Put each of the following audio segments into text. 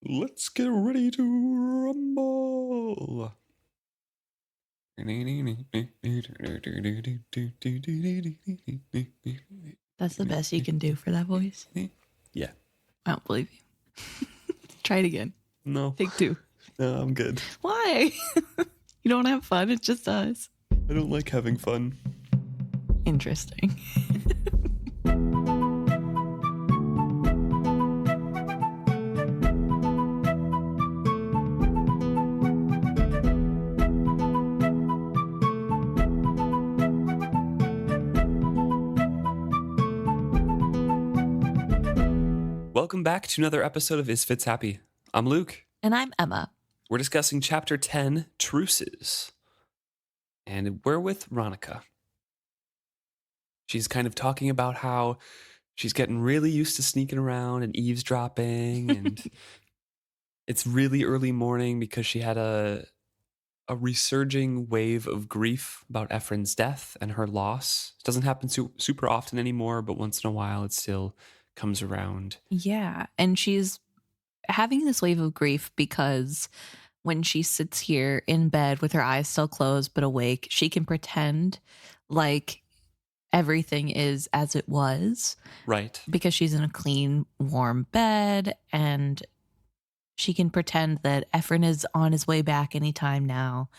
Let's get ready to rumble. That's the best you can do for that voice. Yeah. I don't believe you. Try it again. No. Take two. No, I'm good. Why? You don't have fun. It's just us. I don't like having fun. Interesting. Welcome back to another episode of Is Fitz Happy? I'm Luke. And I'm Emma. We're discussing Chapter 10, Truces. And we're with Ronica. She's kind of talking about how she's getting really used to sneaking around and eavesdropping. And it's really early morning because she had a resurging wave of grief about Ephraim's death and her loss. It doesn't happen super often anymore, but once in a while it still comes around. Yeah. And she's having this wave of grief because when she sits here in bed with her eyes still closed but awake, she can pretend like everything is as it was. Right. Because she's in a clean, warm bed, and she can pretend that Ephraim is on his way back anytime now.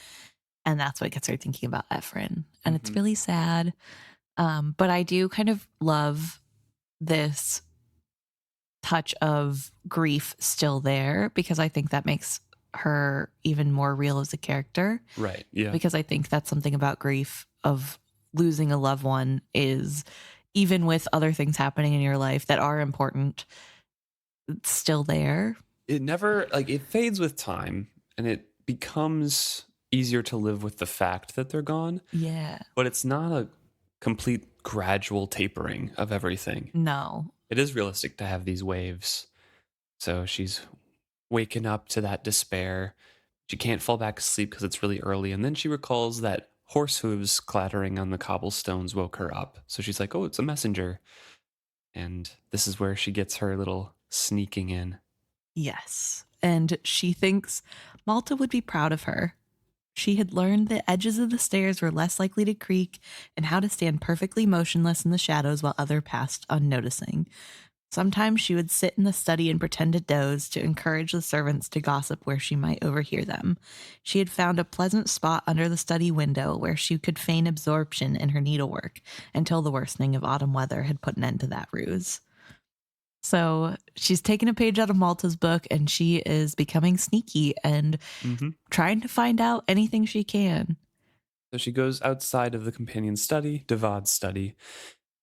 And that's what gets her thinking about Ephraim. And it's really sad. But I do kind of love this touch of grief still there, because I think that makes her even more real as a character. Right. Yeah. Because I think that's something about grief of losing a loved one is, even with other things happening in your life that are important, it's still there. It never, it fades with time, and it becomes easier to live with the fact that they're gone. Yeah. But it's not a complete gradual tapering of everything. No. It is realistic to have these waves. So she's waking up to that despair. She can't fall back asleep because it's really early. And then she recalls that horse hooves clattering on the cobblestones woke her up. So she's like, oh, it's a messenger. And this is where she gets her little sneaking in. Yes. And she thinks Malta would be proud of her. She had learned the edges of the stairs were less likely to creak and how to stand perfectly motionless in the shadows while others passed unnoticing. Sometimes she would sit in the study and pretend to doze to encourage the servants to gossip where she might overhear them. She had found a pleasant spot under the study window where she could feign absorption in her needlework until the worsening of autumn weather had put an end to that ruse. So she's taken a page out of Malta's book, and she is becoming sneaky and trying to find out anything she can. So she goes outside of the companion's study, Davad's study,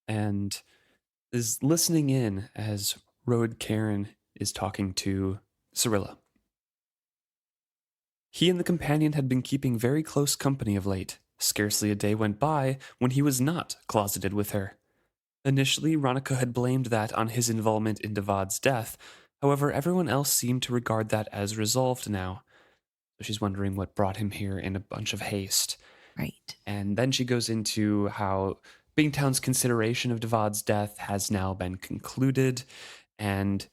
and is listening in as Roed Karen is talking to Serilla. He and the companion had been keeping very close company of late. Scarcely a day went by when he was not closeted with her. Initially, Ronica had blamed that on his involvement in Davad's death. However, everyone else seemed to regard that as resolved now. So she's wondering what brought him here in a bunch of haste. Right. And then she goes into how Bingtown's consideration of Davad's death has now been concluded, and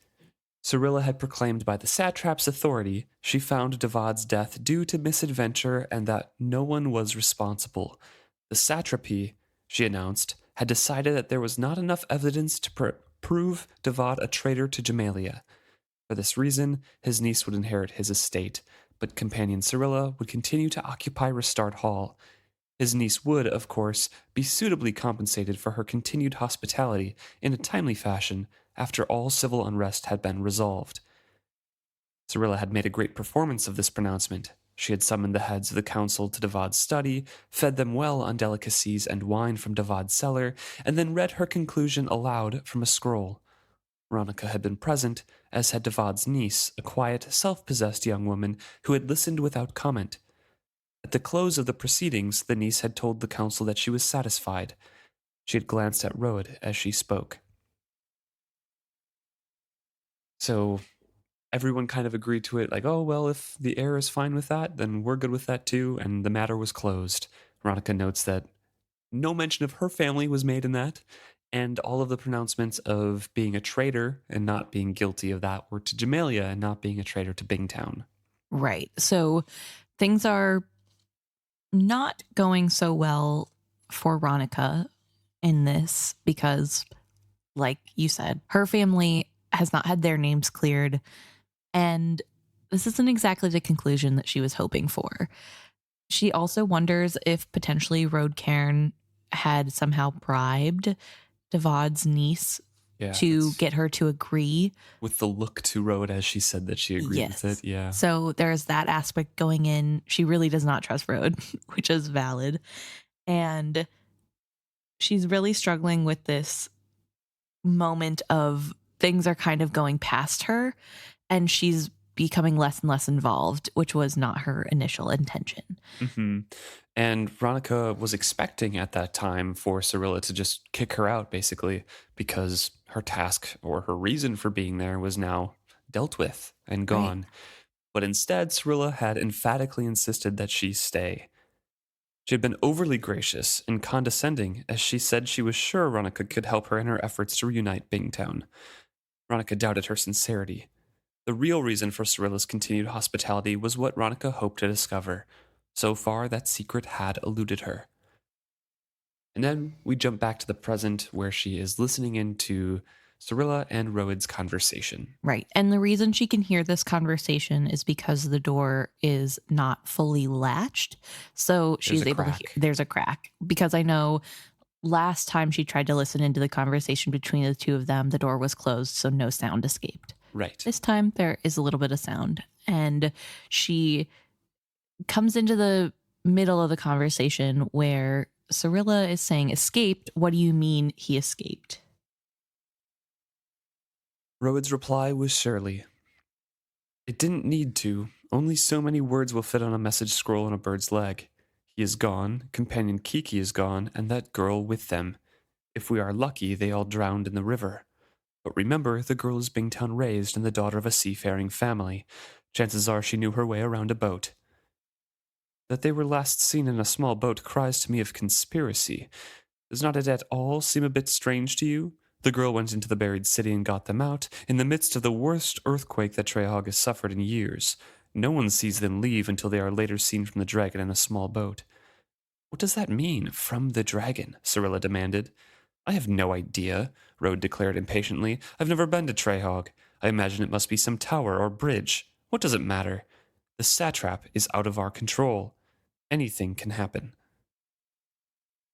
Serilla had proclaimed by the Satrap's authority she found Davad's death due to misadventure and that no one was responsible. The Satrapy, she announced, had decided that there was not enough evidence to prove Davad a traitor to Jamalia. For this reason, his niece would inherit his estate, but companion Serilla would continue to occupy Restart Hall. His niece would, of course, be suitably compensated for her continued hospitality in a timely fashion after all civil unrest had been resolved. Serilla had made a great performance of this pronouncement. She had summoned the heads of the council to Davad's study, fed them well on delicacies and wine from Davad's cellar, and then read her conclusion aloud from a scroll. Ronica had been present, as had Davad's niece, a quiet, self-possessed young woman who had listened without comment. At the close of the proceedings, the niece had told the council that she was satisfied. She had glanced at Roed as she spoke. So everyone kind of agreed to it, like, oh, well, if the heir is fine with that, then we're good with that too, and the matter was closed. Ronica notes that no mention of her family was made in that, And all of the pronouncements of being a traitor and not being guilty of that were to Jamelia and not being a traitor to Bingtown. Right. So things are not going so well for Ronica in this because, like you said, her family has not had their names cleared. And this isn't exactly the conclusion that she was hoping for. She also wonders if potentially Roed Cairn had somehow bribed Devad's niece Yeah. to get her to agree. With the look to Roed as she said that she agreed with it. Yeah. So there's that aspect going in. She really does not trust Roed, which is valid. And she's really struggling with this moment of things are kind of going past her and she's becoming less and less involved, which was not her initial intention. Mm-hmm. And Ronica was expecting at that time for Serilla to just kick her out, basically, because her task or her reason for being there was now dealt with and gone. Right. But instead, Serilla had emphatically insisted that she stay. She had been overly gracious and condescending as she said she was sure Ronica could help her in her efforts to reunite Bingtown. Ronica doubted her sincerity. The real reason for Serilla's continued hospitality was what Ronica hoped to discover. So far, that secret had eluded her. And then we jump back to the present where she is listening into Serilla and Roed's conversation. Right. And the reason she can hear this conversation is because the door is not fully latched. So she's able to hear. There's a crack. Because I know last time she tried to listen into the conversation between the two of them, the door was closed, so no sound escaped. Right. This time there is a little bit of sound. And she comes into the middle of the conversation where Serilla is saying, escaped? What do you mean he escaped? Roed's reply was surly. It didn't need to. Only so many words will fit on a message scroll on a bird's leg. He is gone, companion Kiki is gone, and that girl with them. If we are lucky, they all drowned in the river. But remember, the girl is Bingtown raised and the daughter of a seafaring family. Chances are she knew her way around a boat. That they were last seen in a small boat cries to me of conspiracy. Does not it at all seem a bit strange to you? The girl went into the buried city and got them out, in the midst of the worst earthquake that Trehog has suffered in years. No one sees them leave until they are later seen from the dragon in a small boat. What does that mean, from the dragon? Serilla demanded. I have no idea, Roed declared impatiently. I've never been to Trehog. I imagine it must be some tower or bridge. What does it matter? The Satrap is out of our control. Anything can happen.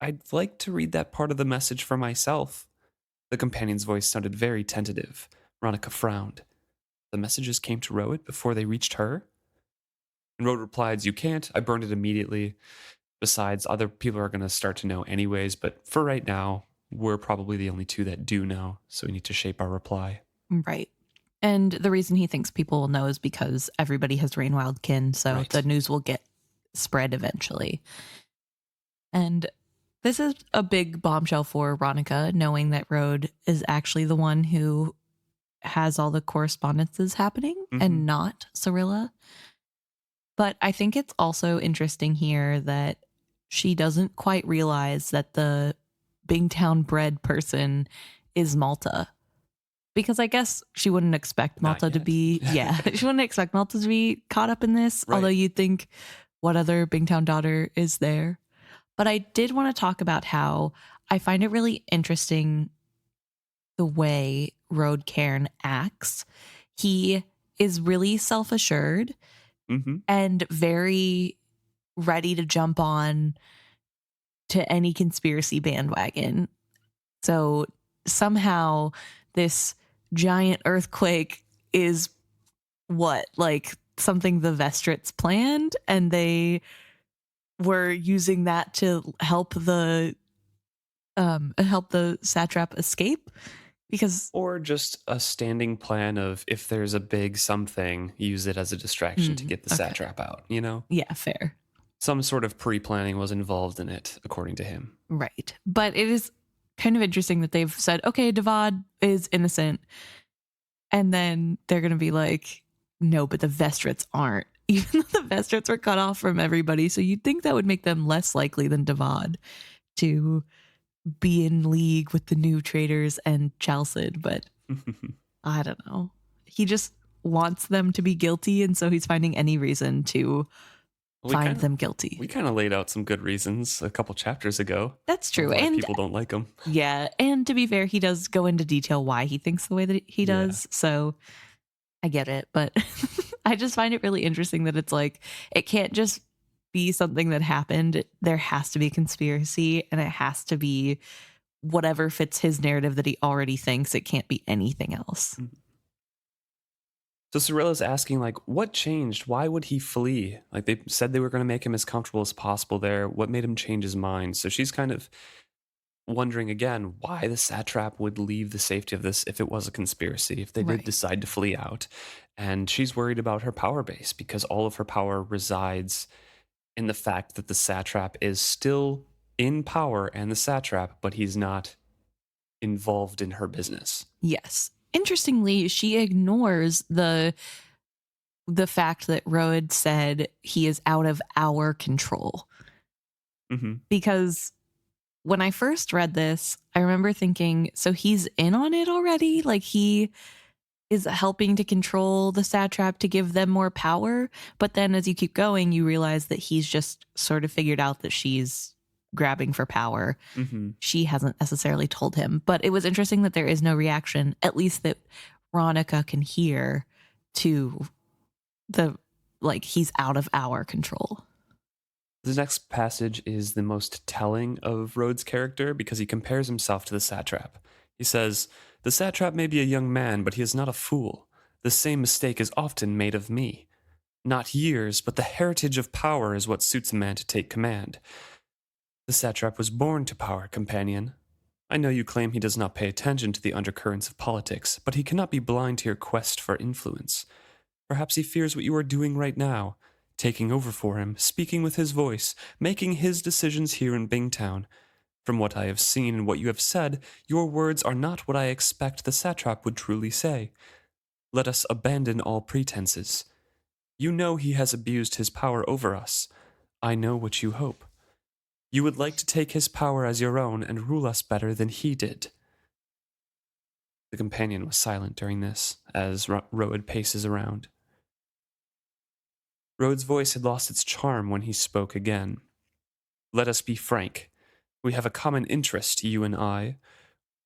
I'd like to read that part of the message for myself. The companion's voice sounded very tentative. Ronica frowned. The messages came to Roed before they reached her? And Roed replied, you can't. I burned it immediately. Besides, other people are going to start to know anyways, but for right now, we're probably the only two that do know, so we need to shape our reply. Right. And the reason he thinks people will know is because everybody has Rainwild kin, so right. The news will get spread eventually. And this is a big bombshell for Ronica, knowing that Roed is actually the one who has all the correspondences happening and not Serilla. But I think it's also interesting here that she doesn't quite realize that the Bingtown bred person is Malta. Because I guess she wouldn't expect Malta to be, she wouldn't expect Malta to be caught up in this, right. Although you'd think what other Bingtown daughter is there. But I did want to talk about how I find it really interesting the way Roed Cairn acts. He is really self-assured and very ready to jump on to any conspiracy bandwagon. So somehow this giant earthquake is like something the Vestrits planned, and they were using that to help the Satrap escape, because or just a standing plan of if there's a big something, use it as a distraction to get the Satrap out, you know? Yeah, fair. Some sort of pre-planning was involved in it, according to him. Right. But it is kind of interesting that they've said, okay, Devad is innocent. And then they're going to be like, no, but the Vestrits aren't. Even though the Vestrits were cut off from everybody. So you'd think that would make them less likely than Devad to be in league with the new traders and Chalced, but I don't know. He just wants them to be guilty, and so he's finding any reason to find them guilty. We kind of laid out some good reasons a couple chapters ago. That's true. Why And people don't like him. yeah, and to be fair, he does go into detail why he thinks the way that he does. Yeah. So I get it, but I just find it really interesting that it's like, it can't just be something that happened. There has to be conspiracy, and it has to be whatever fits his narrative that he already thinks. It can't be anything else. So Serilla's asking, like, what changed? Why would he flee? Like, they said they were going to make him as comfortable as possible there. What made him change his mind? So she's kind of wondering again why the satrap would leave the safety of this if it was a conspiracy, if they did decide to flee out. And she's worried about her power base because all of her power resides in the fact that the satrap is still in power and the satrap, but he's not involved in her business. Yes. Interestingly, she ignores the fact that Roed said he is out of our control. Because when I first read this, I remember thinking, so he's in on it already? Like, he is helping to control the satrap to give them more power? But then as you keep going, you realize that he's just sort of figured out that she's grabbing for power. She hasn't necessarily told him, but it was interesting that there is no reaction, at least that Ronica can hear, to the, like, he's out of our control. The next passage is the most telling of Roed's character because he compares himself to the satrap. He says, "The satrap may be a young man, but he is not a fool. The same mistake is often made of me. Not years, but the heritage of power is what suits a man to take command. The satrap was born to power, companion. I know you claim he does not pay attention to the undercurrents of politics, but he cannot be blind to your quest for influence. Perhaps he fears what you are doing right now, taking over for him, speaking with his voice, making his decisions here in Bingtown. From what I have seen and what you have said, your words are not what I expect the satrap would truly say. Let us abandon all pretenses. You know he has abused his power over us. I know what you hope. You would like to take his power as your own and rule us better than he did." The companion was silent during this, as Roed paces around. Roed's voice had lost its charm when he spoke again. "Let us be frank. We have a common interest, you and I.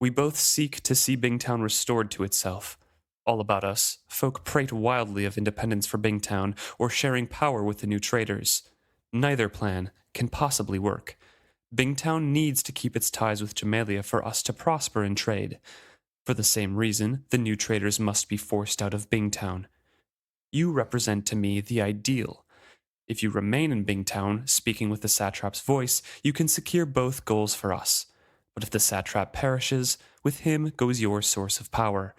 We both seek to see Bingtown restored to itself. All about us, folk prate wildly of independence for Bingtown or sharing power with the new traders. Neither plan can possibly work. Bingtown needs to keep its ties with Jamalia for us to prosper in trade. For the same reason, the new traders must be forced out of Bingtown. You represent to me the ideal. If you remain in Bingtown, speaking with the satrap's voice, you can secure both goals for us. But if the satrap perishes, with him goes your source of power.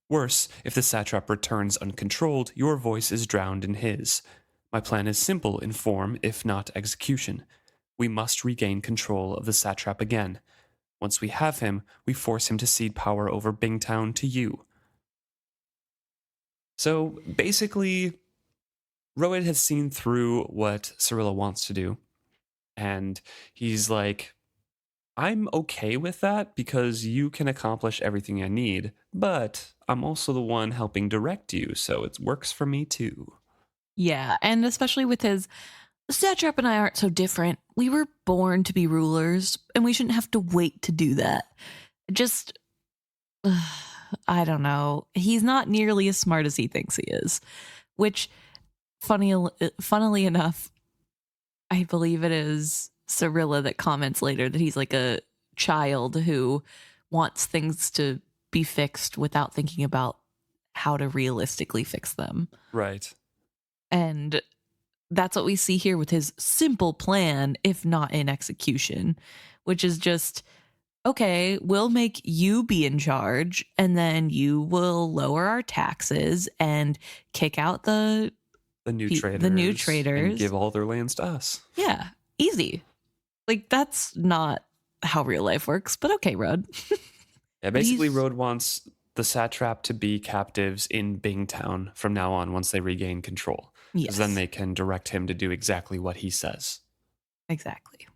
Worse, if the satrap returns uncontrolled, your voice is drowned in his. My plan is simple in form, if not execution. We must regain control of the satrap again. Once we have him, we force him to cede power over Bingtown to you." So basically, Roed has seen through what Serilla wants to do, and he's like, I'm okay with that because you can accomplish everything I need, but I'm also the one helping direct you, so it works for me too. Yeah, and especially with his, Satrap and I aren't so different. We were born to be rulers, and we shouldn't have to wait to do that. Just, I don't know. He's not nearly as smart as he thinks he is, which, funnily enough, I believe it is Serilla that comments later that he's like a child who wants things to be fixed without thinking about how to realistically fix them. Right. And that's what we see here with his simple plan, if not in execution, which is just, okay, we'll make you be in charge, and then you will lower our taxes and kick out the new traders and give all their lands to us. Yeah, easy. Like, that's not how real life works, but okay, Roed. Yeah, basically Roed wants the satrap to be captives in Bingtown from now on once they regain control. Because then they can direct him to do exactly what he says. Exactly.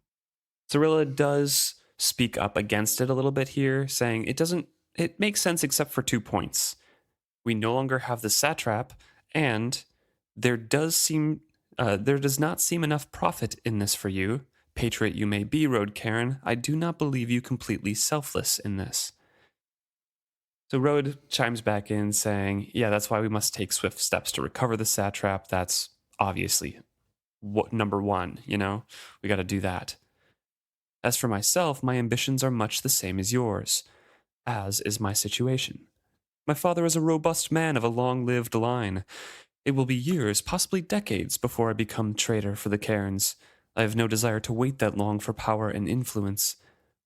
Serilla does speak up against it a little bit here, saying it makes sense except for 2 points. We no longer have the satrap, and there does not seem enough profit in this for you. Patriot you may be, Roed Karen, I do not believe you completely selfless in this. So Roed chimes back in saying, yeah, that's why we must take swift steps to recover the satrap. That's obviously number one, we got to do that. As for myself, my ambitions are much the same as yours, as is my situation. My father is a robust man of a long-lived line. It will be years, possibly decades, before I become trader for the Cairns. I have no desire to wait that long for power and influence.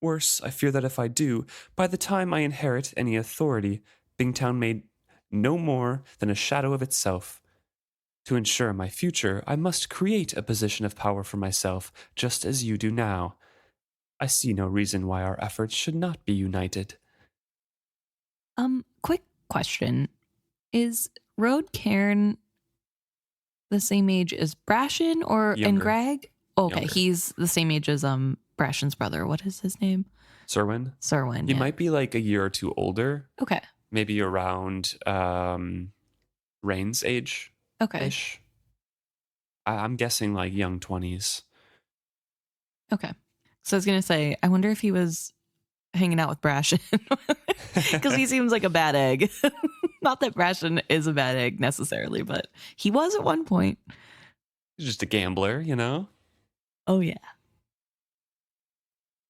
Worse, I fear that if I do, by the time I inherit any authority, Bingtown may no more than a shadow of itself. To ensure my future, I must create a position of power for myself, just as you do now. I see no reason why our efforts should not be united. Quick question. Is Roed Cairn the same age as Brashen and Younger. Greg? Okay, Younger. he's the same age as Brashen's brother. What is his name? Serwyn? Serwyn. He yeah. might be like a year or two older. Okay. Maybe around Rain's age. Okay. Ish. I'm guessing like young 20s. Okay. So I was going to say, I wonder if he was hanging out with Brashen because he seems like a bad egg. Not that Brashen is a bad egg necessarily, but he was at one point. He's just a gambler, Oh, yeah.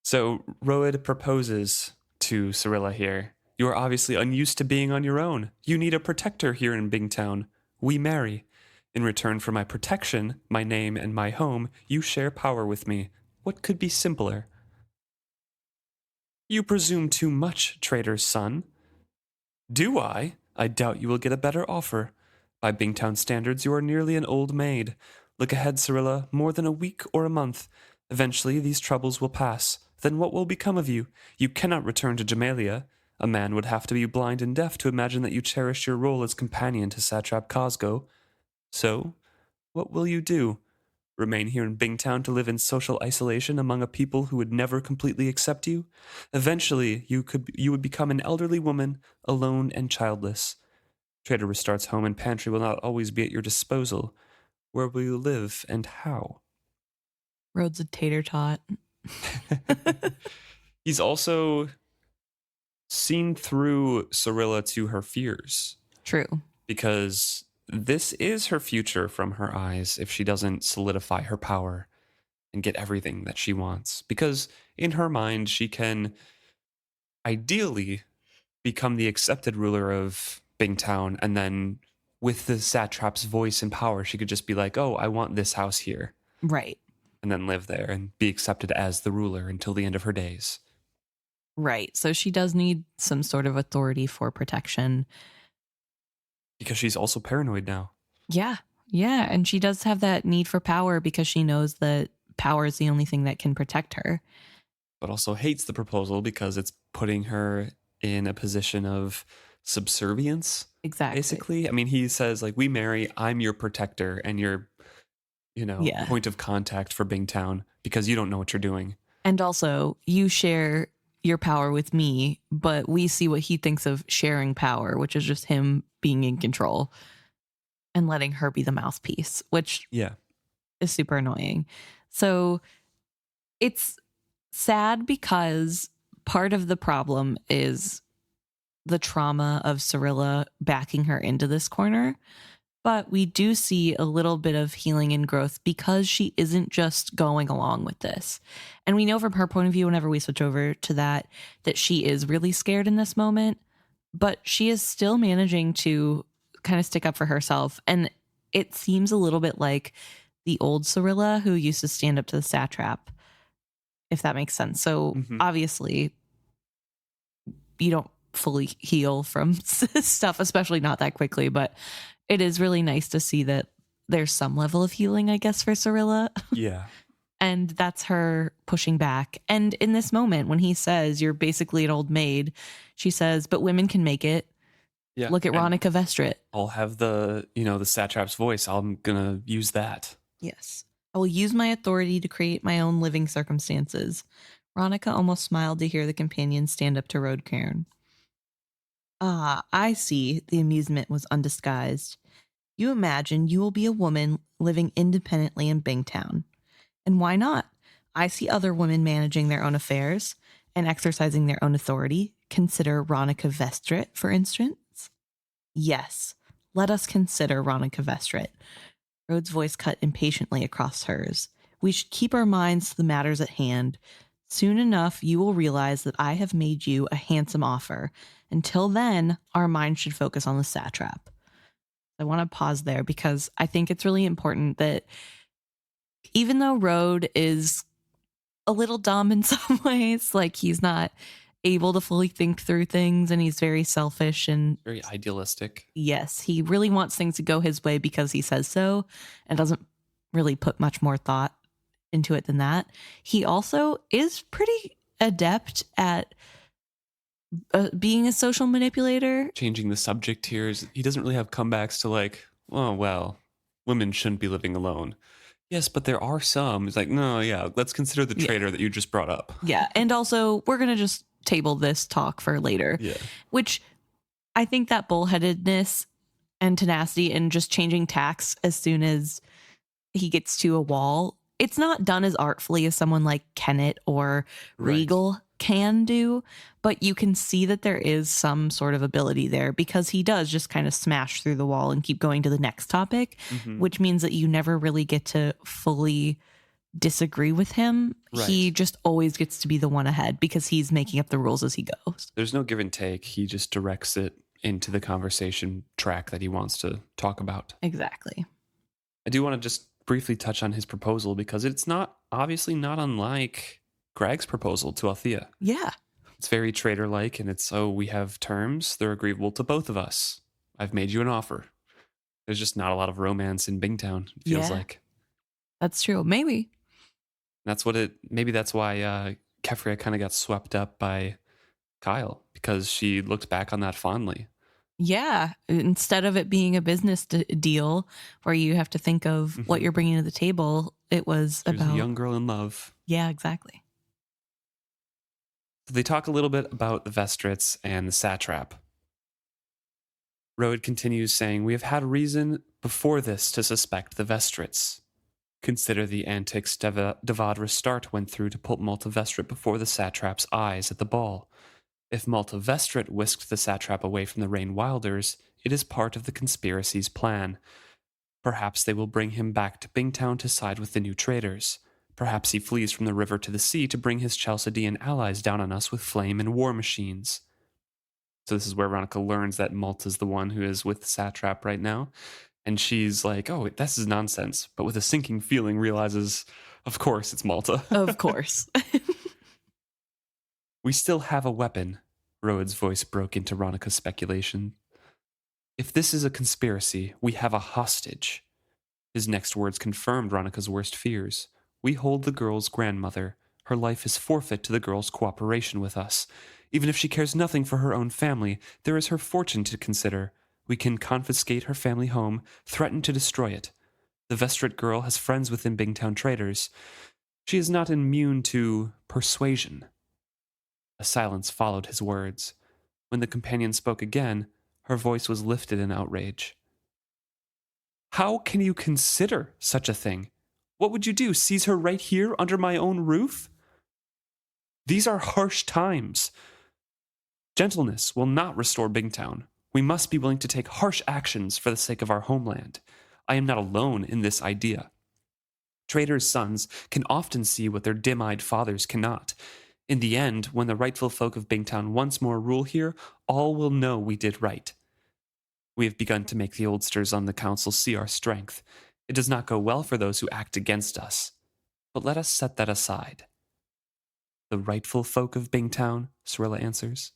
So Roed proposes to Serilla here. You are obviously unused to being on your own. You need a protector here in Bingtown. We marry. In return for my protection, my name, and my home, you share power with me. What could be simpler? You presume too much, trader's son. Do I? I doubt you will get a better offer. By Bingtown standards, you are nearly an old maid. Look ahead, Serilla, more than a week or a month. Eventually, these troubles will pass. Then what will become of you? You cannot return to Jamalia. A man would have to be blind and deaf to imagine that you cherish your role as companion to Satrap Cosgo. So, what will you do? Remain here in Bingtown to live in social isolation among a people who would never completely accept you? Eventually, you would become an elderly woman, alone and childless. Trader Restart's home and pantry will not always be at your disposal. Where will you live and how? Roed's a tater tot. He's also seen through Serilla to her fears. True. Because this is her future from her eyes if she doesn't solidify her power and get everything that she wants. Because in her mind, she can ideally become the accepted ruler of Bingtown, and then with the satrap's voice and power, she could just be like, oh, I want this house here. Right. And then live there and be accepted as the ruler until the end of her days. Right. So she does need some sort of authority for protection. Because she's also paranoid now. Yeah. Yeah. And she does have that need for power because she knows that power is the only thing that can protect her. But also hates the proposal because it's putting her in a position of subservience. Exactly. Basically. I mean, he says, like, we marry, I'm your protector and your, point of contact for Bingtown because you don't know what you're doing. And also, you share your power with me, but we see what he thinks of sharing power, which is just him being in control and letting her be the mouthpiece, which is super annoying. So it's sad because part of the problem is the trauma of Serilla backing her into this corner. But we do see a little bit of healing and growth because she isn't just going along with this. And we know from her point of view, whenever we switch over to that she is really scared in this moment, but she is still managing to kind of stick up for herself. And it seems a little bit like the old Serilla who used to stand up to the satrap, if that makes sense. So obviously you don't fully heal from stuff, especially not that quickly, but it is really nice to see that there's some level of healing, I guess, for Serilla. Yeah. And that's her pushing back. And in this moment, when he says, you're basically an old maid, she says, but women can make it. Yeah. Look at Ronica Vestrit. I'll have the satrap's voice. I'm going to use that. Yes. I will use my authority to create my own living circumstances. Ronica almost smiled to hear the companion stand up to Road Cairn. Ah, I see. The amusement was undisguised. You imagine you will be a woman living independently in Bingtown. And why not? I see other women managing their own affairs and exercising their own authority. Consider Ronica Vestrit, for instance. Yes, let us consider Ronica Vestrit. Rhode's voice cut impatiently across hers. We should keep our minds to the matters at hand. Soon enough, you will realize that I have made you a handsome offer. Until then, our minds should focus on the satrap. I want to pause there because I think it's really important that even though Roed is a little dumb in some ways, like he's not able to fully think through things and he's very selfish and Very idealistic. yes, he really wants things to go his way because he says so and doesn't really put much more thought into it than that. He also is pretty adept at being a social manipulator. Changing the subject here. He doesn't really have comebacks to like, oh, well, women shouldn't be living alone. Yes, but there are some. It's like, no, yeah, let's consider the traitor that you just brought up. Yeah. And also, we're going to just table this talk for later. Yeah. Which I think that bullheadedness and tenacity and just changing tacks as soon as he gets to a wall, it's not done as artfully as someone like Kennett or Regal can do, but you can see that there is some sort of ability there because he does just kind of smash through the wall and keep going to the next topic, which means that you never really get to fully disagree with him. Right. He just always gets to be the one ahead because he's making up the rules as he goes. There's no give and take. He just directs it into the conversation track that he wants to talk about. Exactly. I do want to just briefly touch on his proposal because it's obviously not unlike Greg's proposal to Althea. Yeah. It's very traitor-like, and it's, we have terms. They're agreeable to both of us. I've made you an offer. There's just not a lot of romance in Bingtown, it feels like. That's true. Maybe. Maybe that's why Kefria kind of got swept up by Kyle, because she looked back on that fondly. Yeah. Instead of it being a business deal where you have to think of what you're bringing to the table, it was There's about a young girl in love. Yeah, exactly. So they talk a little bit about the Vestrits and the Satrap. Roed continues saying, we have had reason before this to suspect the Vestrits. Consider the antics Devad Restart went through to put Malta Vestrit before the Satrap's eyes at the ball. If Malta Vestrit whisked the Satrap away from the Rain Wilders, it is part of the conspiracy's plan. Perhaps they will bring him back to Bingtown to side with the new traders. Perhaps he flees from the river to the sea to bring his Chalcedean allies down on us with flame and war machines. So this is where Ronica learns that Malta's the one who is with the Satrap right now. And she's like, oh, this is nonsense. But with a sinking feeling realizes, of course, it's Malta. Of course. We still have a weapon, Roed's voice broke into Ronica's speculation. If this is a conspiracy, we have a hostage. His next words confirmed Ronica's worst fears. We hold the girl's grandmother. Her life is forfeit to the girl's cooperation with us. Even if she cares nothing for her own family, there is her fortune to consider. We can confiscate her family home, threaten to destroy it. The Vestrit girl has friends within Bingtown traders. She is not immune to persuasion. A silence followed his words. When the companion spoke again, her voice was lifted in outrage. How can you consider such a thing? What would you do, seize her right here under my own roof? These are harsh times. Gentleness will not restore Bingtown. We must be willing to take harsh actions for the sake of our homeland. I am not alone in this idea. Traders' sons can often see what their dim-eyed fathers cannot. In the end, when the rightful folk of Bingtown once more rule here, all will know we did right. We have begun to make the oldsters on the council see our strength. It does not go well for those who act against us. But let us set that aside. The rightful folk of Bingtown, Serilla answers.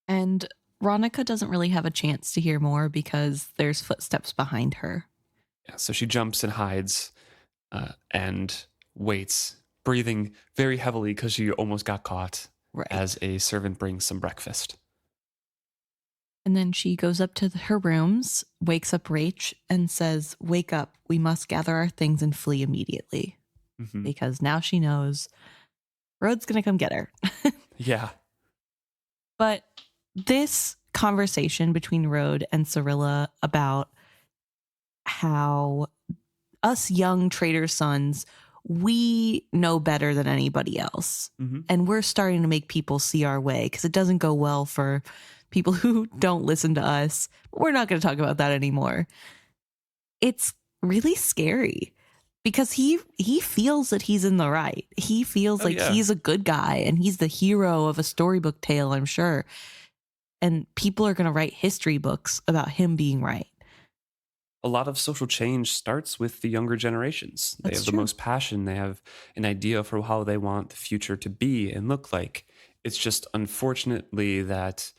And Ronica doesn't really have a chance to hear more because there's footsteps behind her. Yeah, so she jumps and hides and waits, breathing very heavily because she almost got caught as a servant brings some breakfast. And then she goes up to her rooms, wakes up Rache, and says, "Wake up, we must gather our things and flee immediately." Mhm. because now she knows Roed's going to come get her. Yeah. But this conversation between Roed and Serilla about how us young trader sons, we know better than anybody else. Mhm. And we're starting to make people see our way because it doesn't go well for people who don't listen to us. But we're not going to talk about that anymore. It's really scary because he feels that he's in the right. He feels Oh, like yeah. he's a good guy and he's the hero of a storybook tale, I'm sure. And people are going to write history books about him being right. A lot of social change starts with the younger generations. They That's have the true. most passion. They have an idea for how they want the future to be and look like. It's just unfortunately that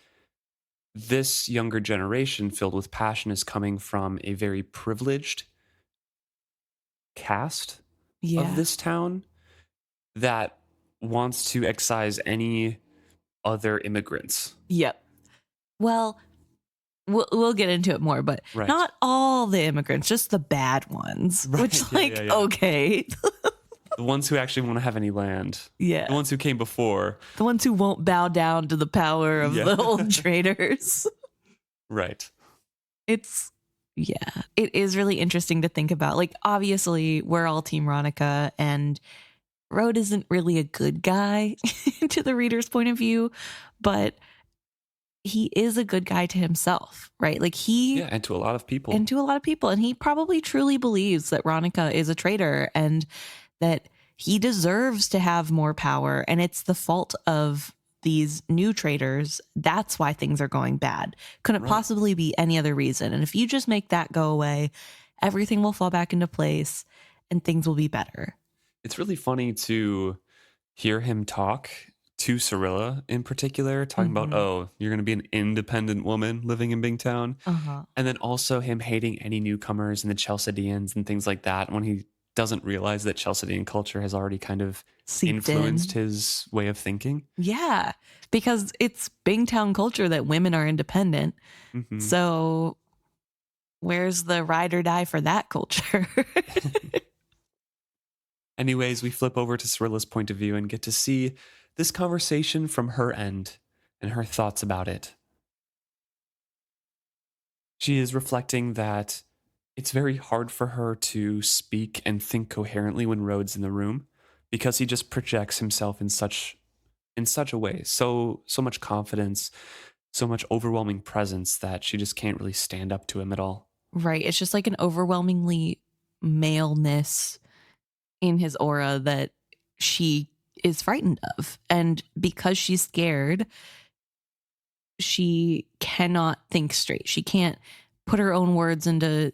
this younger generation filled with passion is coming from a very privileged cast of Yeah. this town that wants to excise any other immigrants. Yep. Well, we'll get into it more, but Right. not all the immigrants, just the bad ones. Right, Which, yeah, like, yeah, yeah. okay. The ones who actually want to have any land. Yeah. The ones who came before. The ones who won't bow down to the power of Yeah. the old traders. Right. It is really interesting to think about. Like, obviously, we're all Team Ronica, and Roed isn't really a good guy to the reader's point of view, but he is a good guy to himself, right? Like Yeah, and to a lot of people. and to a lot of people. And he probably truly believes that Ronica is a traitor and that he deserves to have more power. And it's the fault of these new traders. That's why things are going bad. Couldn't Right. possibly be any other reason. And if you just make that go away, everything will fall back into place and things will be better. It's really funny to hear him talk to Serilla in particular, talking about, Mhm. oh, you're going to be an independent woman living in Bingtown. Uh-huh. And then also him hating any newcomers and the Chalcedeans and things like that when he doesn't realize that Chalcedean culture has already kind of Seeped influenced in. his way of thinking. Yeah, because it's Bingtown culture that women are independent. Mhm. So where's the ride or die for that culture? Anyways, we flip over to Cerilla's point of view and get to see this conversation from her end and her thoughts about it. She is reflecting that it's very hard for her to speak and think coherently when Roed's in the room because he just projects himself in such a way, so much confidence, so much overwhelming presence that she just can't really stand up to him at all. Right. It's just like an overwhelmingly maleness in his aura that she is frightened of. And because she's scared, she cannot think straight. She can't put her own words into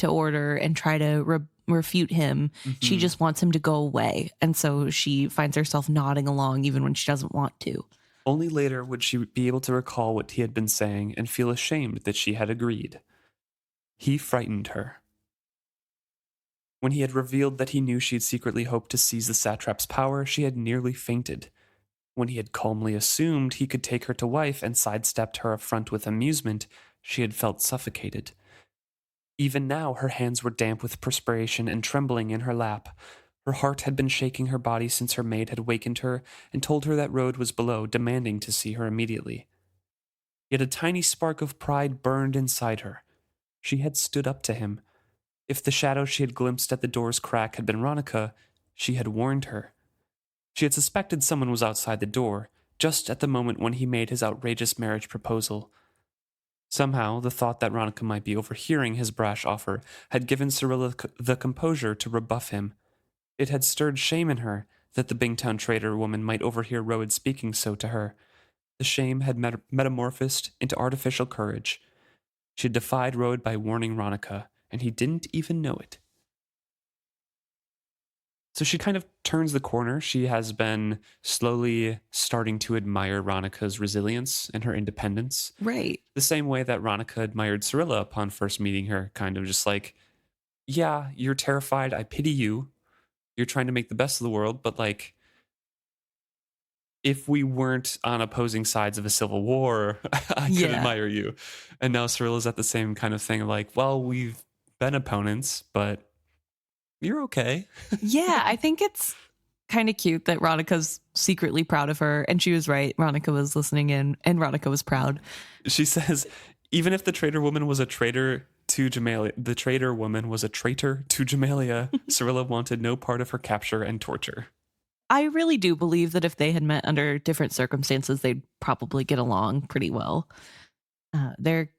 order and try to refute him. She Mhm. just wants him to go away. And so she finds herself nodding along even when she doesn't want to. Only later would she be able to recall what he had been saying and feel ashamed that she had agreed. He frightened her. When he had revealed that he knew she had secretly hoped to seize the satrap's power, she had nearly fainted. When he had calmly assumed he could take her to wife and sidestepped her affront with amusement, she had felt suffocated. Even now, her hands were damp with perspiration and trembling in her lap. Her heart had been shaking her body since her maid had wakened her and told her that Roed was below, demanding to see her immediately. Yet a tiny spark of pride burned inside her. She had stood up to him. If the shadow she had glimpsed at the door's crack had been Ronica, she had warned her. She had suspected someone was outside the door, just at the moment when he made his outrageous marriage proposal. Somehow, the thought that Ronica might be overhearing his brash offer had given Serilla the composure to rebuff him. It had stirred shame in her that the Bingtown trader woman might overhear Roed speaking so to her. The shame had metamorphosed into artificial courage. She had defied Roed by warning Ronica, and he didn't even know it. So she kind of turns the corner. She has been slowly starting to admire Ronica's resilience and her independence. Right. The same way that Ronica admired Serilla upon first meeting her, kind of just like, yeah, you're terrified. I pity you. You're trying to make the best of the world, but like, if we weren't on opposing sides of a civil war, I could Yeah. admire you. And now Cerilla's at the same kind of thing of like, well, we've been opponents, but You're okay. Yeah, I think it's kind of cute that Ronica's secretly proud of her. And she was right. Ronica was listening in and Ronica was proud. She says, even if the traitor woman was a traitor to Jamalia, the traitor woman was a traitor to Jamalia, Serilla wanted no part of her capture and torture. I really do believe that if they had met under different circumstances, they'd probably get along pretty well. They're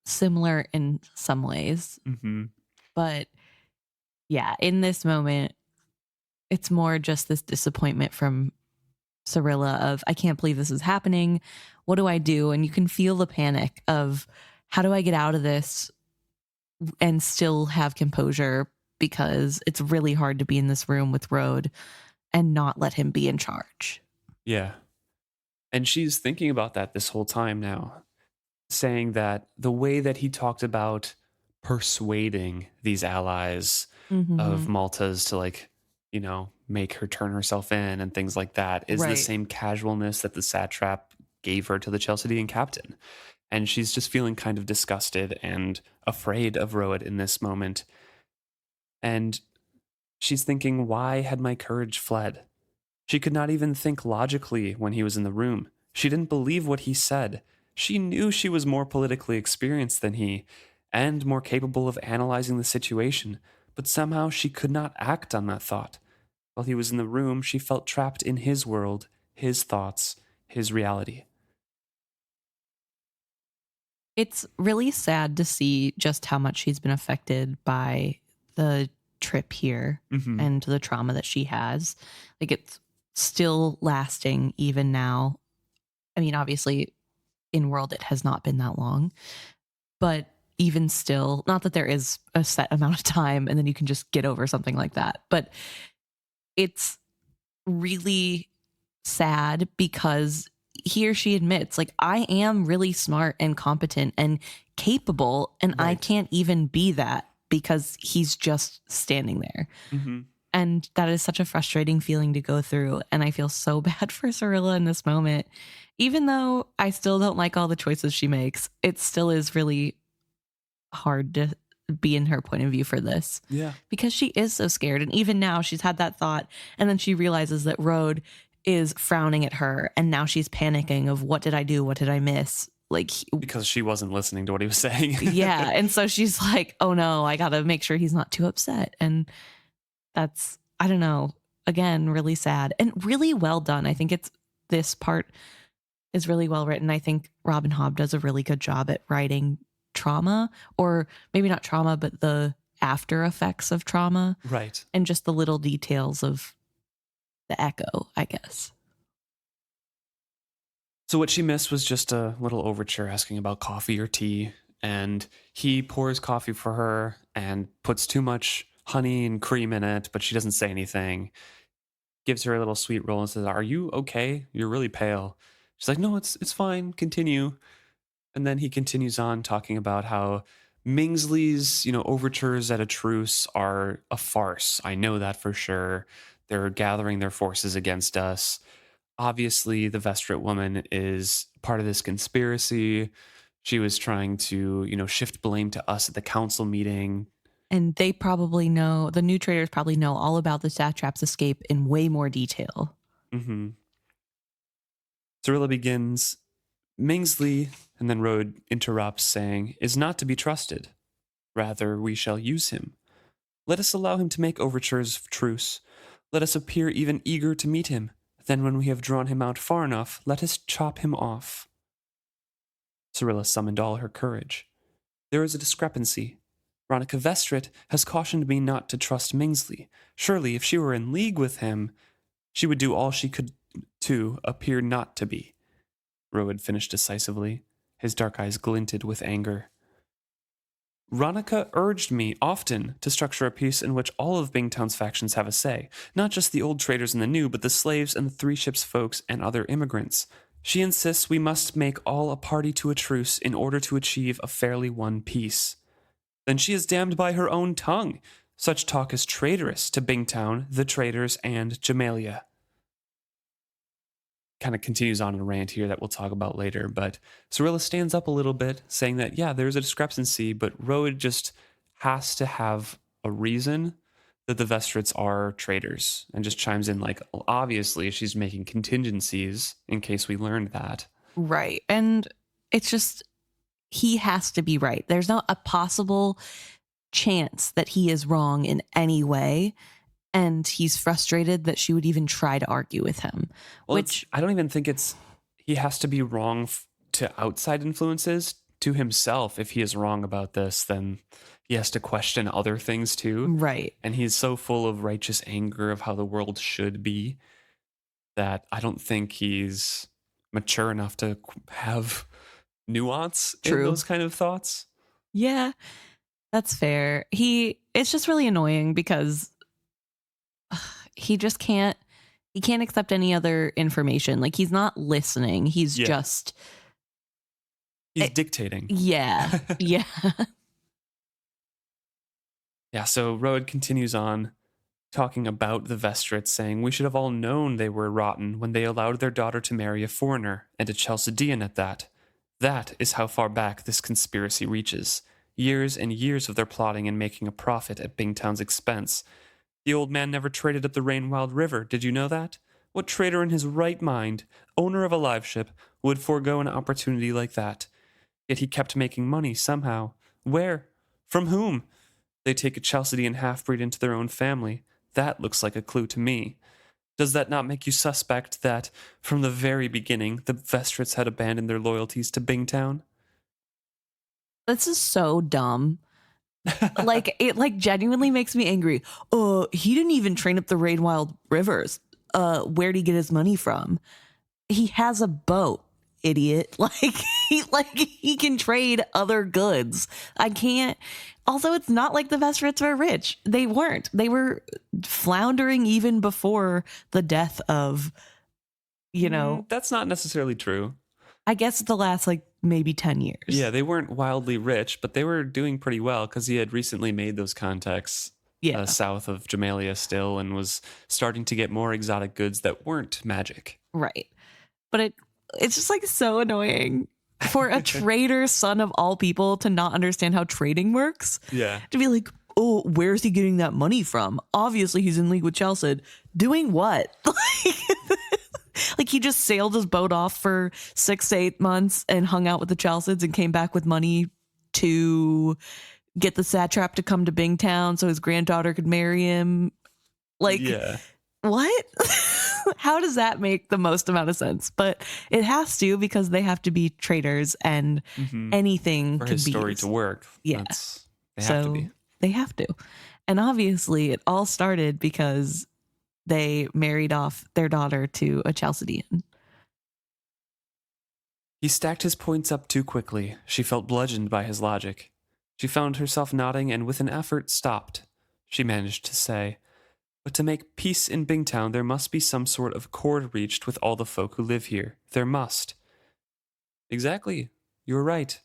similar in some ways, but yeah, in this moment, it's more just this disappointment from Serilla of, I can't believe this is happening. What do I do? And you can feel the panic of, how do I get out of this and still have composure? Because it's really hard to be in this room with Roed and not let him be in charge. Yeah. And she's thinking about that this whole time now, saying that the way that he talked about persuading these allies of Malta's to, like, you know, make her turn herself in and things like that is the same casualness that the satrap gave her to the Chalcidian captain. And she's just feeling kind of disgusted and afraid of Roed in this moment. And she's thinking, why had my courage fled? She could not even think logically when he was in the room. She didn't believe what he said. She knew she was more politically experienced than he and more capable of analyzing the situation, but somehow she could not act on that thought. While he was in the room, she felt trapped in his world, his thoughts, his reality. It's really sad to see just how much she's been affected by the trip here and the trauma that she has. Like, it's still lasting even now. I mean, obviously, in world, it has not been that long, but even still, not that there is a set amount of time and then you can just get over something like that, but it's really sad because here she admits, like, I am really smart and competent and capable, and I can't even be that because he's just standing there. And that is such a frustrating feeling to go through. And I feel so bad for Serilla in this moment. Even though I still don't like all the choices she makes, it still is really hard to be in her point of view for this. Yeah. Because she is so scared. And even now she's had that thought. And then she realizes that Roed is frowning at her. And now she's panicking of, what did I do? What did I miss? Like, because she wasn't listening to what he was saying. Yeah. And so she's like, oh no, I got to make sure he's not too upset. And that's, I don't know, again, really sad and really well done. I think this part is really well written. I think Robin Hobb does a really good job at writing trauma, or maybe not trauma, but the after effects of trauma. Right. And just the little details of the echo, I guess. So what she missed was just a little overture asking about coffee or tea, and he pours coffee for her and puts too much honey and cream in it, but she doesn't say anything. Gives her a little sweet roll and says, "Are you okay? You're really pale." She's like, "No, it's fine. Continue." And then he continues on talking about how Mingsley's, overtures at a truce are a farce. I know that for sure. They're gathering their forces against us. Obviously, the Vestrit woman is part of this conspiracy. She was trying to, shift blame to us at the council meeting. And they probably know, the new traders probably know all about the Satrap's escape in way more detail. Serilla begins, "Mingsley," and then Roed interrupts, saying, "is not to be trusted. Rather, we shall use him. Let us allow him to make overtures of truce. Let us appear even eager to meet him. Then when we have drawn him out far enough, let us chop him off." Serilla summoned all her courage. "There is a discrepancy. Ronica Vestrit has cautioned me not to trust Mingsley. Surely, if she were in league with him, she would do all she could to appear not to be." Roed finished decisively. His dark eyes glinted with anger. "Ronica urged me often to structure a peace in which all of Bingtown's factions have a say, not just the old traders and the new, but the slaves and the Three Ships folks and other immigrants. She insists we must make all a party to a truce in order to achieve a fairly won peace. Then she is damned by her own tongue. Such talk is traitorous to Bingtown, the traders, and Jamalia." Kind of continues on a rant here that we'll talk about later, but Serilla stands up a little bit, saying that, yeah, there's a discrepancy, but Roed just has to have a reason that the Vestrits are traitors and just chimes in like, well, obviously she's making contingencies in case we learned that. Right. And it's just, he has to be right. There's not a possible chance that he is wrong in any way. And he's frustrated that she would even try to argue with him. Well, which I don't even think he has to be wrong to outside influences. To himself, if he is wrong about this, then he has to question other things too. Right. And he's so full of righteous anger of how the world should be that I don't think he's mature enough to have nuance in those kind of thoughts. Yeah, that's fair. It's just really annoying because he can't accept any other information. Like, he's not listening. He's just... He's dictating. Yeah. Yeah. Yeah, so Roed continues on talking about the Vestrits, saying, "We should have all known they were rotten when they allowed their daughter to marry a foreigner, and a Chalcedean at that. That is how far back this conspiracy reaches. Years and years of their plotting and making a profit at Bingtown's expense. The old man never traded up the Rainwild River, did you know that? What trader in his right mind, owner of a live ship, would forego an opportunity like that? Yet he kept making money somehow. Where? From whom? They take a Chalcedean half-breed into their own family. That looks like a clue to me. Does that not make you suspect that, from the very beginning, the Vestrits had abandoned their loyalties to Bingtown?" This is so dumb. It genuinely makes me angry. He didn't even train up the Rainwild Rivers. Where'd he get his money from? He has a boat, idiot. He can trade other goods. I can't. Also, it's not like the Vestrits were rich. They weren't. They were floundering even before the death of, That's not necessarily true. I guess the last maybe 10 years. Yeah, they weren't wildly rich, but they were doing pretty well because he had recently made those contacts south of Jamalia still and was starting to get more exotic goods that weren't magic. Right. But it's just so annoying for a trader, son of all people, to not understand how trading works. Yeah. To be like, oh, where's he getting that money from? Obviously, he's in league with Chelsea. Doing what? He just sailed his boat off for 6 to 8 months and hung out with the Chalcids and came back with money to get the Satrap to come to Bingtown so his granddaughter could marry him. What? How does that make the most amount of sense? But it has to, because they have to be traders, and anything for can his be story used. to work. Yeah. They have to be. They have to. And obviously it all started because they married off their daughter to a Chalcedean. He stacked his points up too quickly. She felt bludgeoned by his logic. She found herself nodding and with an effort stopped. She managed to say, "But to make peace in Bingtown, there must be some sort of accord reached with all the folk who live here. There must." "Exactly. You're right.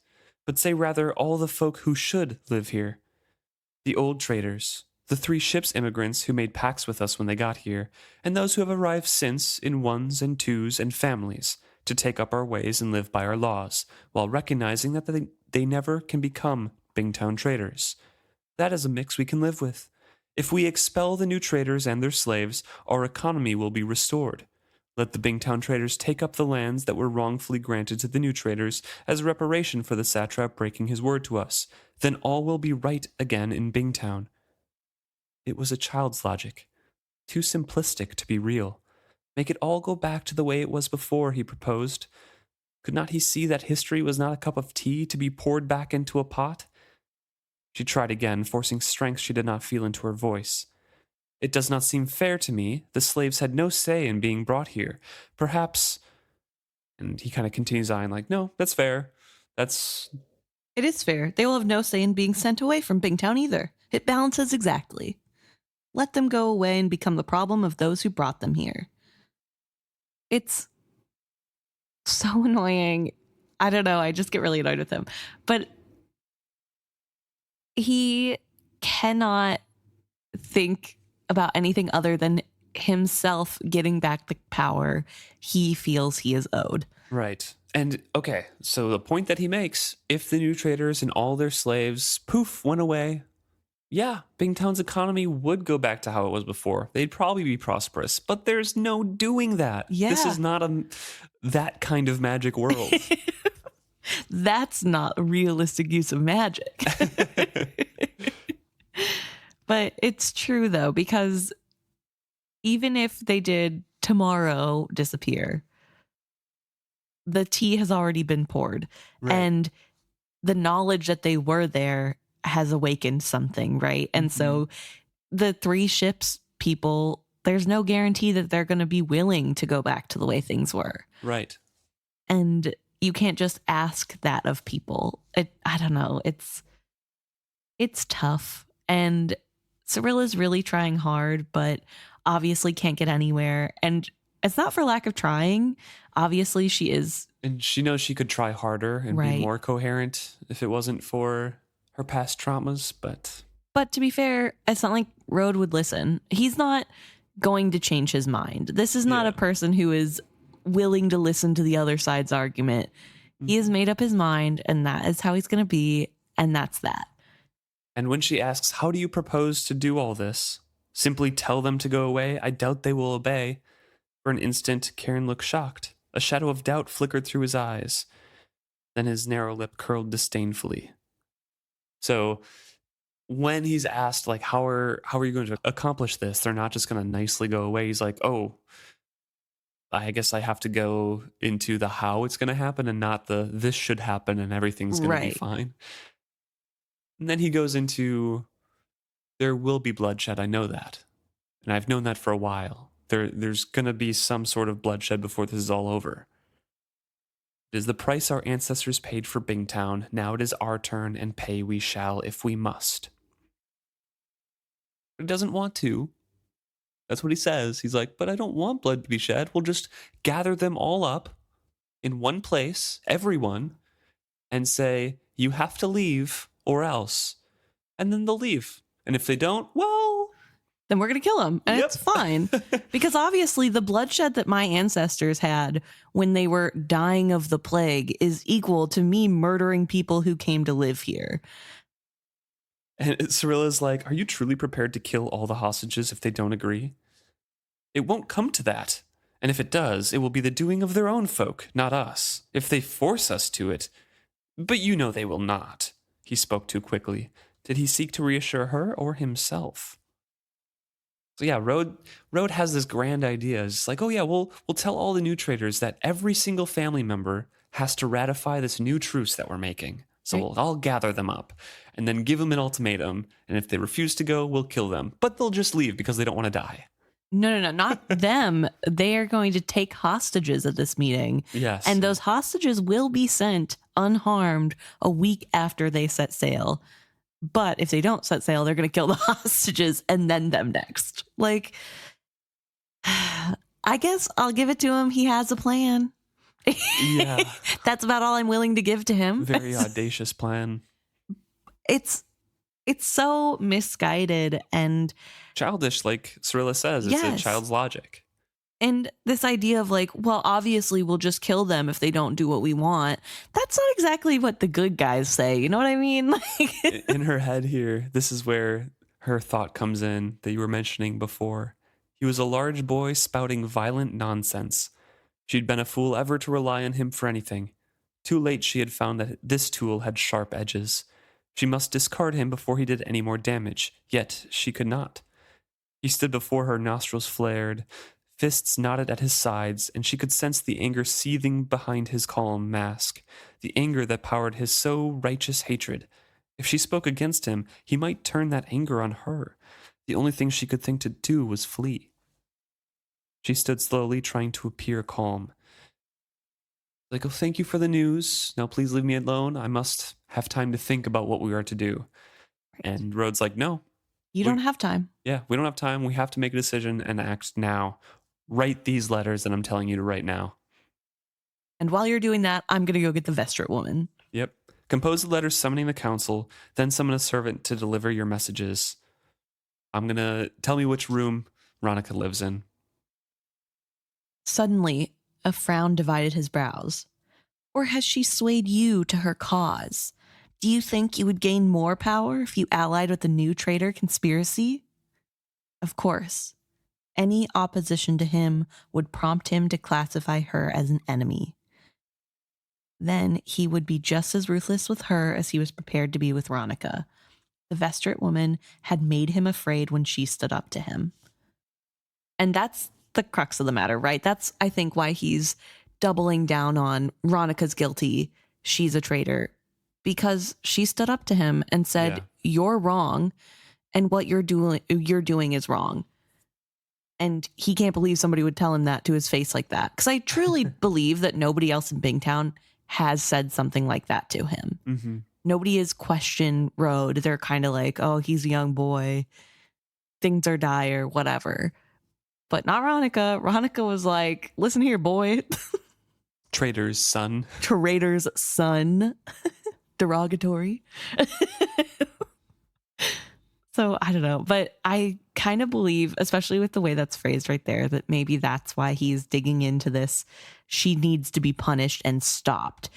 But say rather all the folk who should live here. The old traders, the 3 ships immigrants who made pacts with us when they got here, and those who have arrived since in 1s and 2s and families, to take up our ways and live by our laws, while recognizing that they never can become Bingtown traders. That is a mix we can live with. If we expel the new traders and their slaves, our economy will be restored. Let the Bingtown traders take up the lands that were wrongfully granted to the new traders as reparation for the satrap breaking his word to us. Then all will be right again in Bingtown." It was a child's logic, too simplistic to be real. Make it all go back to the way it was before, he proposed. Could not he see that history was not a cup of tea to be poured back into a pot? She tried again, forcing strength she did not feel into her voice. "It does not seem fair to me. The slaves had no say in being brought here. Perhaps..." And he kind of continues on "No, that's fair. It is fair. They will have no say in being sent away from Bingtown either. It balances exactly. Let them go away and become the problem of those who brought them here." It's so annoying. I don't know. I just get really annoyed with him. But he cannot think about anything other than himself getting back the power he feels he is owed. Right. And, okay, so the point that he makes, if the new traders and all their slaves, poof, went away, Yeah, Bingtown's economy would go back to how it was before. They'd probably be prosperous, but there's no doing that. This Yeah. is not that kind of magic world. That's not a realistic use of magic. But it's true, though, because even if they did tomorrow disappear, the tea has already been poured. Right. And the knowledge that they were there has awakened something, right? And so the 3 ships people, there's no guarantee that they're going to be willing to go back to the way things were. Right. And you can't just ask that of people. I don't know. It's tough. And Serilla's really trying hard, but obviously can't get anywhere. And it's not for lack of trying. Obviously, she is. And she knows she could try harder and Right. be more coherent if it wasn't for her past traumas, but... But to be fair, it's not like Roed would listen. He's not going to change his mind. This is not a person who is willing to listen to the other side's argument. He has made up his mind, and that is how he's going to be, and that's that. And when she asks, how do you propose to do all this? Simply tell them to go away? I doubt they will obey. For an instant, Karen looked shocked. A shadow of doubt flickered through his eyes. Then his narrow lip curled disdainfully. So when he's asked, like, how are you going to accomplish this? They're not just going to nicely go away. He's like, oh, I guess I have to go into the how it's going to happen and not the this should happen and everything's going to be fine. And then he goes into, there will be bloodshed. I know that. And I've known that for a while. There's going to be some sort of bloodshed before this is all over. It is the price our ancestors paid for Bingtown. Now it is our turn, and pay we shall if we must. But he doesn't want to. That's what he says. He's like, but I don't want blood to be shed. We'll just gather them all up in one place, everyone, and say, you have to leave or else. And then they'll leave. And if they don't, well... then we're going to kill them. And it's fine. Because obviously the bloodshed that my ancestors had when they were dying of the plague is equal to me murdering people who came to live here. And Serilla's like, are you truly prepared to kill all the hostages if they don't agree? It won't come to that. And if it does, it will be the doing of their own folk, not us. If they force us to it. But you know they will not. He spoke too quickly. Did he seek to reassure her or himself? So yeah, Roed has this grand idea. It's like, oh yeah, we'll tell all the new traders that every single family member has to ratify this new truce that we're making. So we'll all gather them up and then give them an ultimatum. And if they refuse to go, we'll kill them. But they'll just leave because they don't want to die. No, not them. They are going to take hostages at this meeting. Yes. And those hostages will be sent unharmed a week after they set sail. But if they don't set sail, they're going to kill the hostages and then them next. Like, I guess I'll give it to him. He has a plan. Yeah. That's about all I'm willing to give to him. Very audacious plan. It's so misguided and childish, like Serilla says. It's a child's logic. And this idea of like, well, obviously we'll just kill them if they don't do what we want. That's not exactly what the good guys say. You know what I mean? Like, in her head here, this is where her thought comes in that you were mentioning before. He was a large boy spouting violent nonsense. She'd been a fool ever to rely on him for anything. Too late she had found that this tool had sharp edges. She must discard him before he did any more damage, yet she could not. He stood before her, nostrils flared, fists knotted at his sides, and she could sense the anger seething behind his calm mask, the anger that powered his so righteous hatred. If she spoke against him, he might turn that anger on her. The only thing she could think to do was flee. She stood slowly, trying to appear calm. Like, oh, thank you for the news. Now please leave me alone. I must have time to think about what we are to do. Right. And Roed's like, no. You don't have time. Yeah, we don't have time. We have to make a decision and act now. Write these letters that I'm telling you to write now. And while you're doing that, I'm going to go get the Vestrit woman. Yep. Compose the letters summoning the council, then summon a servant to deliver your messages. I'm going to tell me which room Ronica lives in. Suddenly, a frown divided his brows. Or has she swayed you to her cause? Do you think you would gain more power if you allied with the new traitor conspiracy? Of course. Any opposition to him would prompt him to classify her as an enemy. Then he would be just as ruthless with her as he was prepared to be with Ronica. The Vestrit woman had made him afraid when she stood up to him. And that's the crux of the matter, right? That's, I think, why he's doubling down on Ronica's guilty. She's a traitor. Because she stood up to him and said, you're wrong, and what you're doing is wrong. And he can't believe somebody would tell him that to his face like that. Because I truly believe that nobody else in Bingtown has said something like that to him. Mm-hmm. Nobody has questioned Roed. They're kind of like, oh, he's a young boy. Things are dire, whatever. But not Ronica. Ronica was like, listen here, boy. Traitor's son. Traitor's son. Derogatory. So I don't know, but I kind of believe, especially with the way that's phrased right there, that maybe that's why he's digging into this. She needs to be punished and stopped,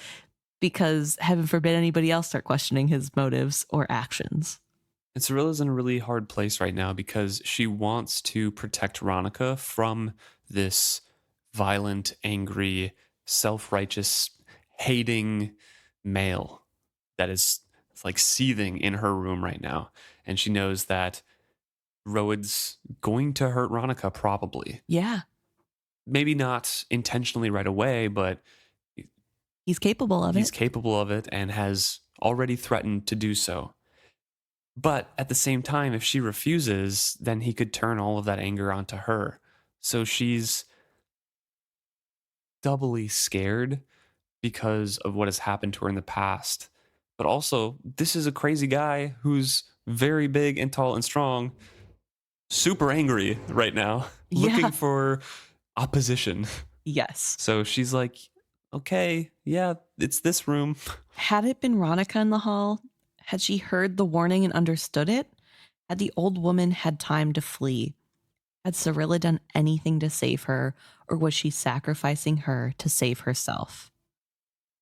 because heaven forbid anybody else start questioning his motives or actions. And Serilla's in a really hard place right now because she wants to protect Ronica from this violent, angry, self-righteous, hating male that is like seething in her room right now. And she knows that Roed's going to hurt Ronica probably. Yeah. Maybe not intentionally right away, but he's capable of it. He's capable of it and has already threatened to do so. But at the same time, if she refuses, then he could turn all of that anger onto her. So she's doubly scared because of what has happened to her in the past. But also, this is a crazy guy who's very big and tall and strong, super angry right now, looking for opposition. Yes. So she's like, okay, yeah, it's this room. Had it been Ronica in the hall, had she heard the warning and understood it? Had the old woman had time to flee? Had Serilla done anything to save her, or was she sacrificing her to save herself?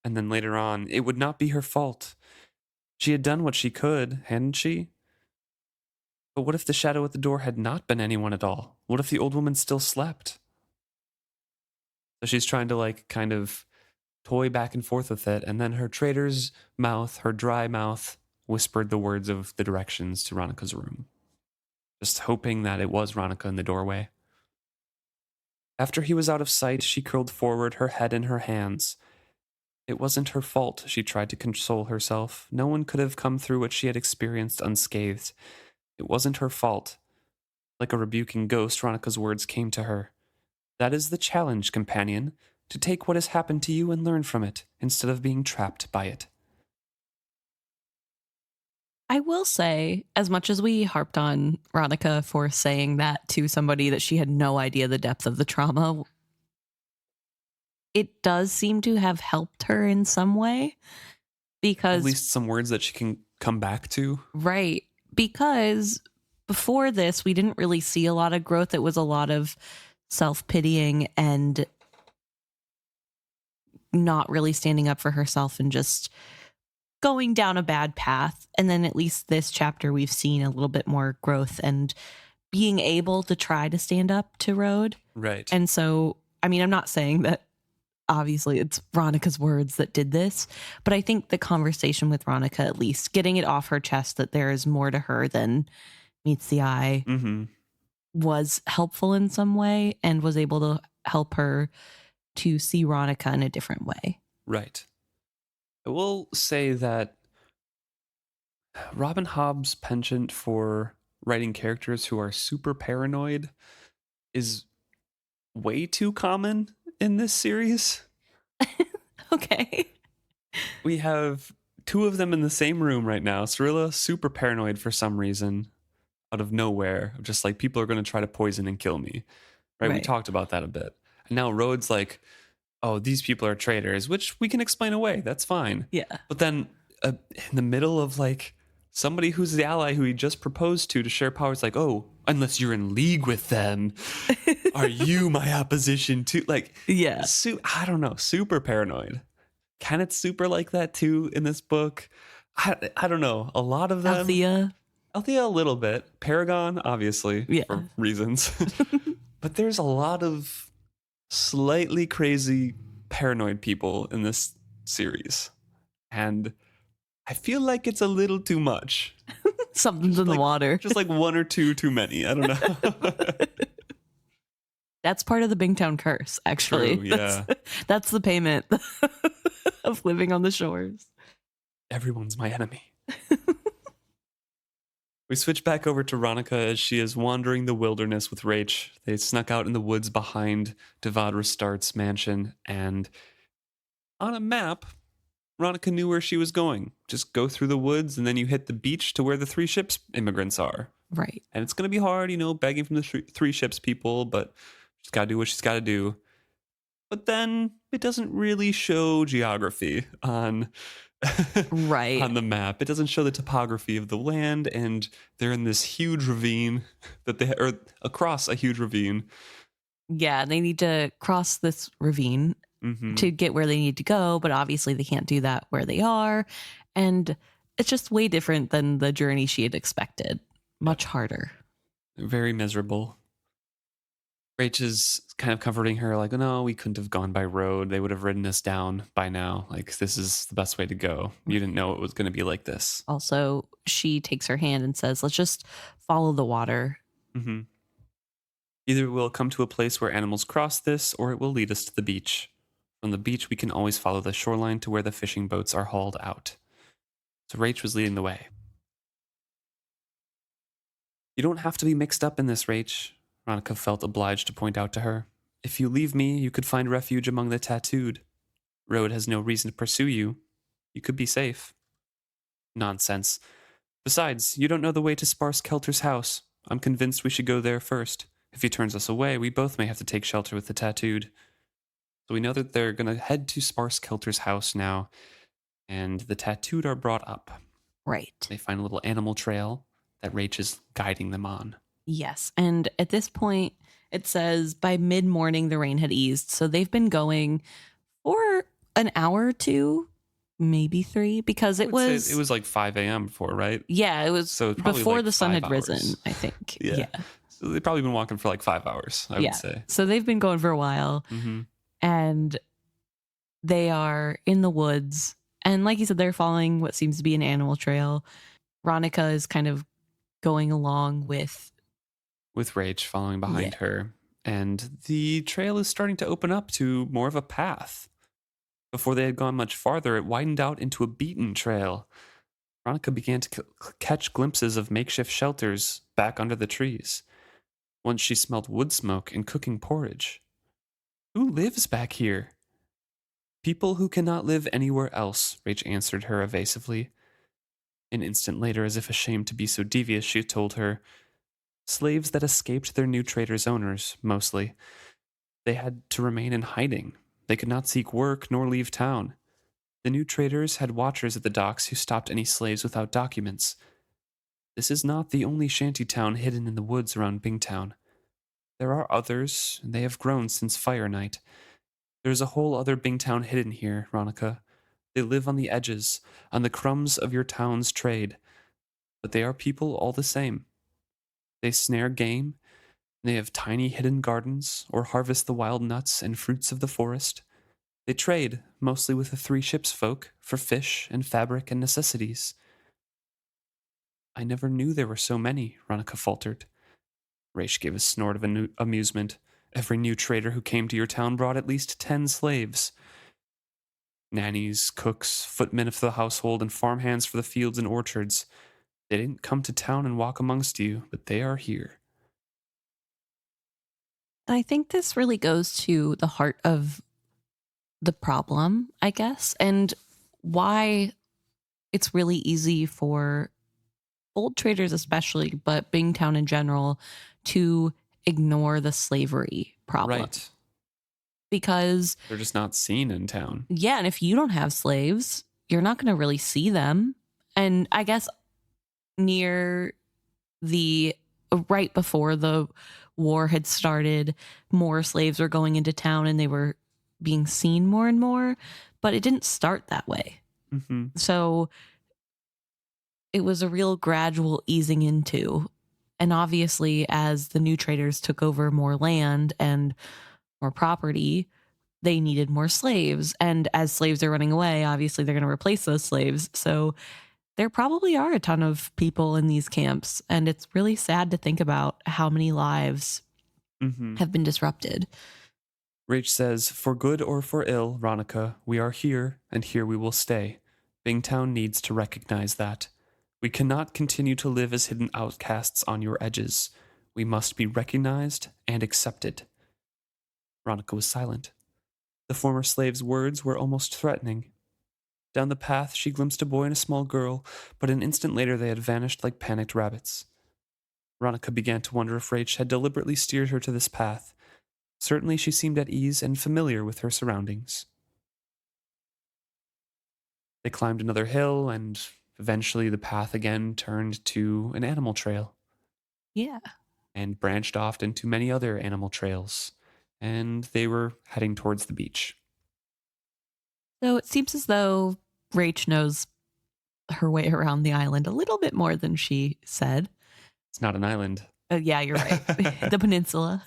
And then later on, it would not be her fault. She had done what she could, hadn't she? But what if the shadow at the door had not been anyone at all? What if the old woman still slept? So she's trying to kind of toy back and forth with it, and then her traitor's mouth, her dry mouth, whispered the words of the directions to Ronica's room, just hoping that it was Ronica in the doorway. After he was out of sight, she curled forward, her head in her hands. It wasn't her fault, she tried to console herself. No one could have come through what she had experienced unscathed. It wasn't her fault. Like a rebuking ghost, Ronica's words came to her. That is the challenge, companion, to take what has happened to you and learn from it, instead of being trapped by it. I will say, as much as we harped on Ronica for saying that to somebody that she had no idea the depth of the trauma, it does seem to have helped her in some way, because at least some words that she can come back to. Right. Because before this, we didn't really see a lot of growth. It was a lot of self-pitying and not really standing up for herself and just going down a bad path. And then at least this chapter, we've seen a little bit more growth and being able to try to stand up to Roed. Right. And so, I mean, I'm not saying that obviously it's Ronica's words that did this, but I think the conversation with Ronica, at least getting it off her chest that there is more to her than meets the eye, was helpful in some way and was able to help her to see Ronica in a different way. Right. I will say that Robin Hobb's penchant for writing characters who are super paranoid is way too common in this series. Okay. We have two of them in the same room right now. Serilla, super paranoid for some reason, out of nowhere. Just like, people are going to try to poison and kill me. Right? We talked about that a bit. And now Roed's like, oh, these people are traitors, which we can explain away. That's fine. Yeah. But then in the middle of somebody who's the ally who he just proposed to share powers, like, oh, unless you're in league with them, are you my opposition too? Yeah. I don't know, super paranoid. Kenneth's super like that too in this book. I don't know. A lot of them. Althea a little bit. Paragon, obviously, Yeah. for reasons. But there's a lot of slightly crazy paranoid people in this series. And I feel like it's a little too much. Something's in the water. Just like one or two too many. I don't know. That's part of the Bingtown curse, actually. True, yeah. That's the payment of living on the shores. Everyone's my enemy. We switch back over to Ronica as she is wandering the wilderness with Rache. They snuck out in the woods behind Devad Restart's mansion, and on a map, Ronica knew where she was going. Just go through the woods, and then you hit the beach to where the 3 ships immigrants are. Right. And it's going to be hard, begging from the 3 ships people, but she's got to do what she's got to do. But then it doesn't really show geography on on the map. It doesn't show the topography of the land, and they're in this huge ravine or across a huge ravine. Yeah, they need to cross this ravine to get where they need to go, but obviously they can't do that where they are. And it's just way different than the journey she had expected. Much harder. Very miserable. Rache is kind of comforting her, like, no, we couldn't have gone by road. They would have ridden us down by now. Like, this is the best way to go. You didn't know it was going to be like this. Also, she takes her hand and says, let's just follow the water. Mm-hmm. Either we'll come to a place where animals cross this, or it will lead us to the beach. From the beach, we can always follow the shoreline to where the fishing boats are hauled out. So Rache was leading the way. You don't have to be mixed up in this, Rache, Ronica felt obliged to point out to her. If you leave me, you could find refuge among the tattooed. Roed has no reason to pursue you. You could be safe. Nonsense. Besides, you don't know the way to Sparse Kelter's house. I'm convinced we should go there first. If he turns us away, we both may have to take shelter with the tattooed. So we know that they're going to head to Sparse Kelter's house now, and the tattooed are brought up. Right. They find a little animal trail that Rache is guiding them on. Yes, and at this point, it says by mid-morning the rain had eased, so they've been going for an hour or two, maybe 3, because it was like 5 a.m. before, right? Yeah, it was so before like the sun had 5 risen, hours. I think. Yeah. So they've probably been walking for like 5 hours, I would say. So they've been going for a while, and they are in the woods, and like you said, they're following what seems to be an animal trail. Ronica is kind of going along with Rache following behind her. And the trail is starting to open up to more of a path. Before they had gone much farther, it widened out into a beaten trail. Ronica began to catch glimpses of makeshift shelters back under the trees. Once she smelled wood smoke and cooking porridge. Who lives back here? People who cannot live anywhere else, Rache answered her evasively. An instant later, as if ashamed to be so devious, she told her, slaves that escaped their new traders' owners, mostly. They had to remain in hiding. They could not seek work nor leave town. The new traders had watchers at the docks who stopped any slaves without documents. This is not the only shanty town hidden in the woods around Bingtown. There are others, and they have grown since Fire Night. There is a whole other Bingtown hidden here, Ronica. They live on the edges, on the crumbs of your town's trade. But they are people all the same. They snare game, they have tiny hidden gardens, or harvest the wild nuts and fruits of the forest. They trade, mostly with the 3 ships folk, for fish and fabric and necessities. I never knew there were so many, Ronica faltered. Rache gave a snort of amusement. Every new trader who came to your town brought at least 10 slaves. Nannies, cooks, footmen of the household, and farmhands for the fields and orchards. They didn't come to town and walk amongst you, but they are here. I think this really goes to the heart of the problem, I guess, and why it's really easy for old traders especially, but Bingtown in general, to ignore the slavery problem. Right. Because they're just not seen in town. Yeah, and if you don't have slaves, you're not going to really see them. And I guess near the right before the war had started, more slaves were going into town and they were being seen more and more, but it didn't start that way. So it was a real gradual easing into. And obviously, as the new traders took over more land and more property, they needed more slaves. And as slaves are running away, obviously they're going to replace those slaves. So there probably are a ton of people in these camps. And it's really sad to think about how many lives have been disrupted. Rache says, "For good or for ill, Ronica, we are here, and here we will stay. Bingtown needs to recognize that. We cannot continue to live as hidden outcasts on your edges. We must be recognized and accepted." Ronica was silent. The former slave's words were almost threatening. Down the path, she glimpsed a boy and a small girl, but an instant later they had vanished like panicked rabbits. Ronica began to wonder if Rache had deliberately steered her to this path. Certainly she seemed at ease and familiar with her surroundings. They climbed another hill, and eventually the path again turned to an animal trail. Yeah. And branched off into many other animal trails. And they were heading towards the beach. So it seems as though Rache knows her way around the island a little bit more than she said. It's not an island. Yeah, you're right. The peninsula.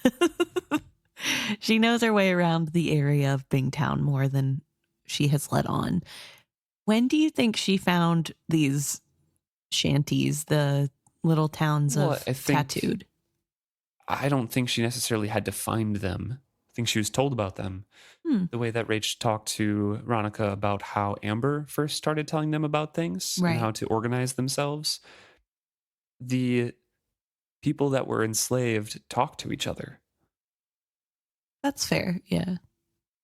She knows her way around the area of Bingtown more than she has let on. When do you think she found these shanties, the little towns of Tattooed? I don't think she necessarily had to find them. I think she was told about them. The way that Rache talked to Ronica about how Amber first started telling them about things and how to organize themselves. The people that were enslaved talked to each other. That's fair, yeah.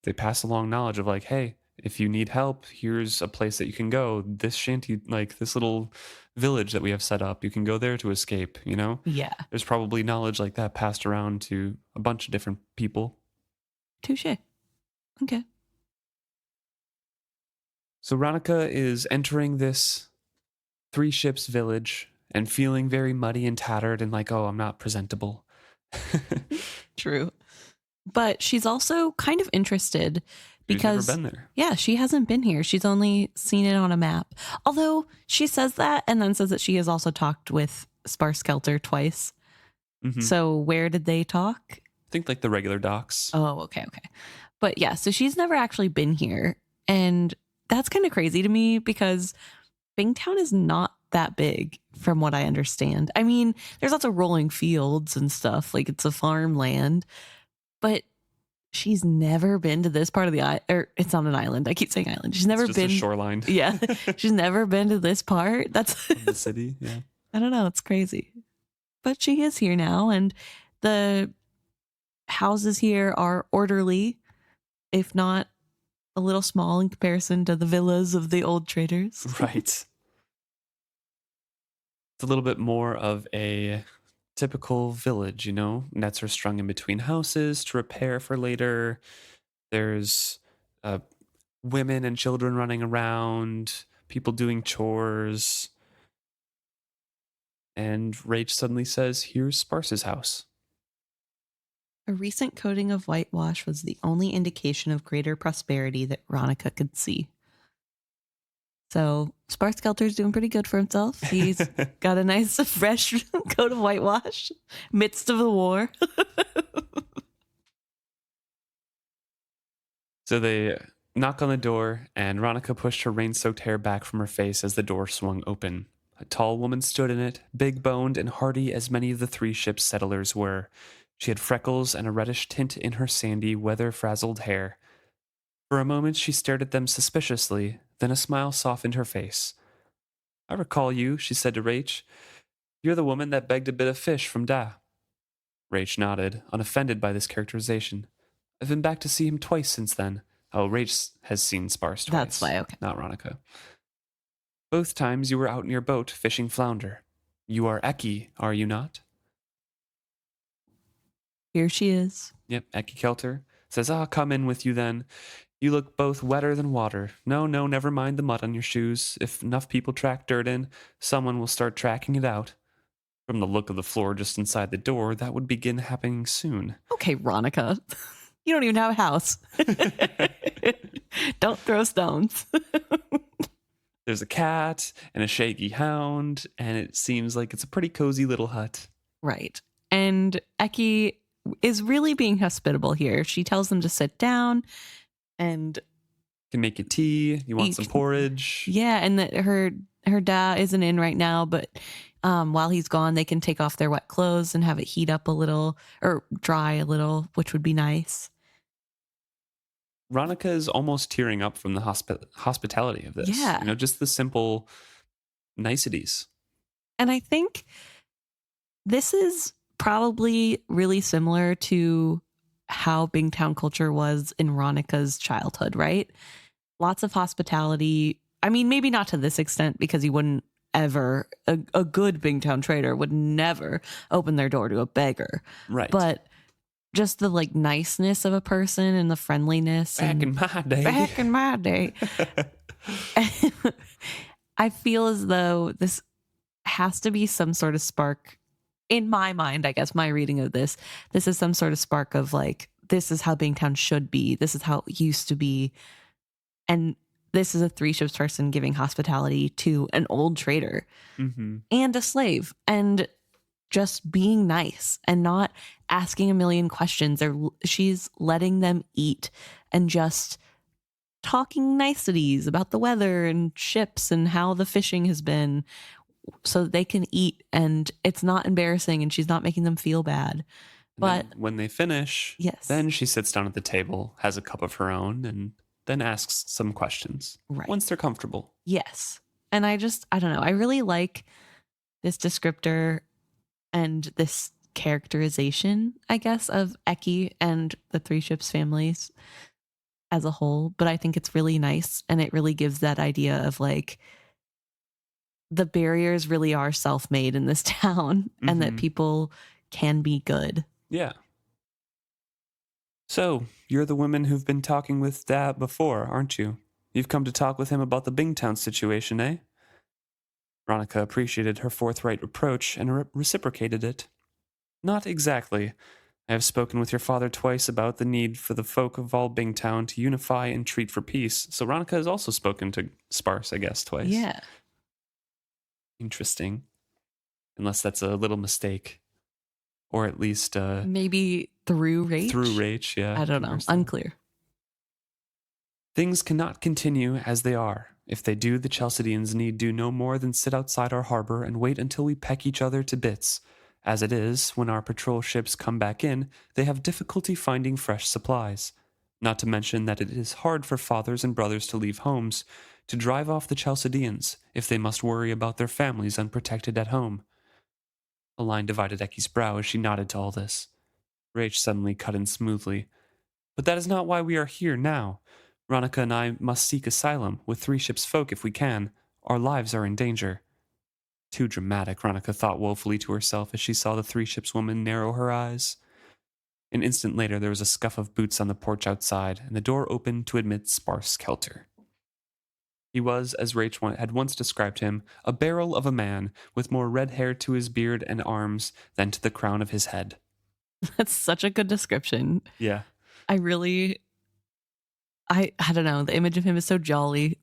They pass along knowledge of like, hey, if you need help, here's a place that you can go. This shanty, like this little village that we have set up, you can go there to escape, you know? Yeah. There's probably knowledge like that passed around to a bunch of different people. Touché. Okay. So Ronica is entering this 3 ships village and feeling very muddy and tattered and like, oh, I'm not presentable. True. But she's also kind of interested because she's never been there. Yeah, she hasn't been here. She's only seen it on a map. Although she says that and then says that she has also talked with Sparse Kelter twice. So where did they talk? I think like the regular docks. Oh, okay. But yeah, so she's never actually been here. And that's kind of crazy to me because Bingtown is not that big from what I understand. I mean, there's lots of rolling fields and stuff. Like it's a farmland. But she's never been to this part of the island. Or it's not an island. I keep saying island. She's never been. A shoreline. Yeah. She's never been to this part. That's the city. Yeah. I don't know. It's crazy. But she is here now. And the houses here are orderly, if not a little small in comparison to the villas of the old traders. Right. It's a little bit more of a typical village, you know? Nets are strung in between houses to repair for later. There's women and children running around, people doing chores. And Rache suddenly says, here's Sparse's house. A recent coating of whitewash was the only indication of greater prosperity that Ronica could see. So Sparse Kelter's doing pretty good for himself. He's got a nice fresh coat of whitewash midst of the war. So they knock on the door, and Ronica pushed her rain-soaked hair back from her face as the door swung open. A tall woman stood in it, big-boned and hardy as many of the 3 ship's settlers were. She had freckles and a reddish tint in her sandy, weather-frazzled hair. For a moment she stared at them suspiciously, then a smile softened her face. I recall you, she said to Rache. You're the woman that begged a bit of fish from Da. Rache nodded, unoffended by this characterization. I've been back to see him twice since then. Oh, Rache has seen Sparse twice. That's why, okay. Not Ronica. Both times you were out in your boat fishing flounder. You are Eki, are you not? Here she is. Yep, Eki Kelter. Says, I'll come in with you then. You look both wetter than water. No, never mind the mud on your shoes. If enough people track dirt in, someone will start tracking it out. From the look of the floor just inside the door, that would begin happening soon. Okay, Ronica. You don't even have a house. Don't throw stones. There's a cat and a shaggy hound, and it seems like it's a pretty cozy little hut. Right. And Eki is really being hospitable here. She tells them to sit down and Can make you tea. You want some porridge? Yeah, and that her dad isn't in right now, but while he's gone, they can take off their wet clothes and have it heat up a little or dry a little, which would be nice. Ronica is almost tearing up from the hospitality of this. Yeah. You know, just the simple niceties. And I think this is probably really similar to how Bingtown culture was in Ronica's childhood, right? Lots of hospitality. I mean, maybe not to this extent because you wouldn't ever, a good Bingtown trader would never open their door to a beggar. Right. But just the like niceness of a person and the friendliness. Back in my day. I feel as though this has to be some sort of spark in my mind. I guess my reading of this is some sort of spark of like, this is how Bingtown should be. This is how it used to be. And this is a Three Ships person giving hospitality to an old trader and a slave, and just being nice and not asking a million questions. She's letting them eat and just talking niceties about the weather and ships and how the fishing has been so that they can eat and it's not embarrassing and she's not making them feel bad. But when they finish, yes, then she sits down at the table, has a cup of her own, and then asks some questions once they're comfortable. Yes. And I don't know. I really like this descriptor and this characterization, I guess, of Eki and the Three Ships families as a whole. But I think it's really nice. And it really gives that idea of like the barriers really are self-made in this town and that people can be good. Yeah. So, you're the women who've been talking with Dad before, aren't you? You've come to talk with him about the Bingtown situation, eh? Ronica appreciated her forthright approach and reciprocated it. Not exactly. I have spoken with your father twice about the need for the folk of all Bingtown to unify and treat for peace. So Ronica has also spoken to Sparse, I guess, twice. Yeah. Interesting. Unless that's a little mistake. Or at least... maybe through Rache? Through Rache, yeah. I don't know. Unclear. Things cannot continue as they are. If they do, the Chalcidians need do no more than sit outside our harbor and wait until we peck each other to bits. As it is, when our patrol ships come back in, they have difficulty finding fresh supplies. Not to mention that it is hard for fathers and brothers to leave homes, to drive off the Chalcidians if they must worry about their families unprotected at home. A line divided Eki's brow as she nodded to all this. Rache suddenly cut in smoothly. But that is not why we are here now. Ronica and I must seek asylum with Three Ships folk if we can. Our lives are in danger. Too dramatic, Ronica thought woefully to herself as she saw the Three Ships woman narrow her eyes. An instant later there was a scuff of boots on the porch outside, and the door opened to admit Sparse Kelter. He was, as Rache had once described him, a barrel of a man, with more red hair to his beard and arms than to the crown of his head. That's such a good description. Yeah. I don't know. The image of him is so jolly.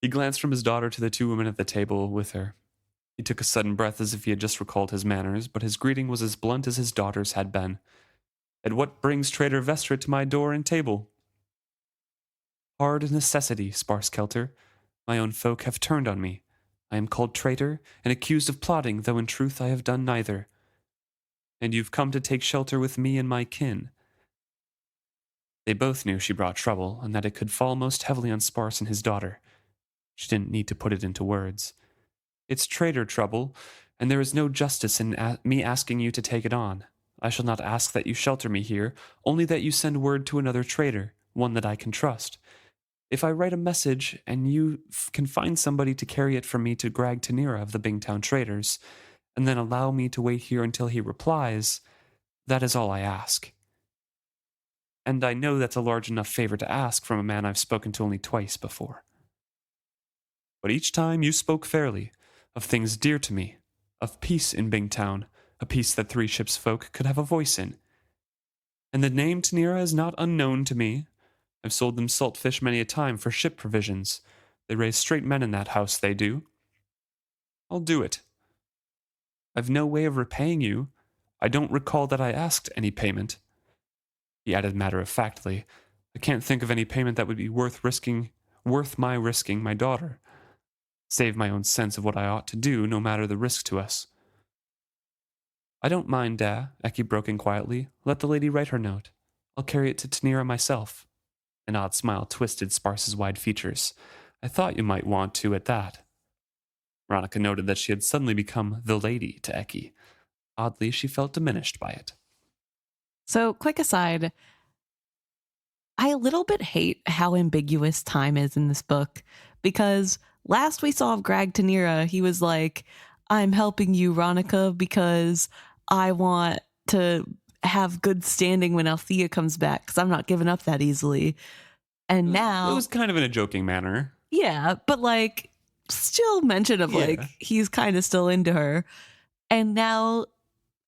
He glanced from his daughter to the two women at the table with her. He took a sudden breath as if he had just recalled his manners, but his greeting was as blunt as his daughter's had been. And what brings Trader Vestrit to my door and table? Hard necessity, Sparse Kelter. My own folk have turned on me. I am called traitor and accused of plotting, though in truth I have done neither. And you've come to take shelter with me and my kin. They both knew she brought trouble, and that it could fall most heavily on Sparse and his daughter. She didn't need to put it into words. It's traitor trouble, and there is no justice in me asking you to take it on. I shall not ask that you shelter me here, only that you send word to another traitor, one that I can trust. If I write a message, and you can find somebody to carry it for me to Grag Tanira of the Bingtown Traders, and then allow me to wait here until he replies, that is all I ask. And I know that's a large enough favor to ask from a man I've spoken to only twice before. But each time you spoke fairly, of things dear to me, of peace in Bingtown, a peace that Three Ships folk could have a voice in. And the name Tanira is not unknown to me. I've sold them salt fish many a time for ship provisions. They raise straight men in that house, they do. I'll do it. I've no way of repaying you. I don't recall that I asked any payment. He added matter-of-factly, I can't think of any payment that would be worth my risking my daughter. Save my own sense of what I ought to do, no matter the risk to us. I don't mind, Eki broke in quietly. Let the lady write her note. I'll carry it to Tanira myself. An odd smile twisted Sparse's wide features. I thought you might want to at that. Ronica noted that she had suddenly become the lady to Eki. Oddly, she felt diminished by it. So, quick aside, I a little bit hate how ambiguous time is in this book, because last we saw of Greg Tanira, he was like, I'm helping you, Ronica, because I want to have good standing when Althea comes back, because I'm not giving up that easily. And now... It was kind of in a joking manner. Yeah, but like, still mention of like, he's kind of still into her. And now...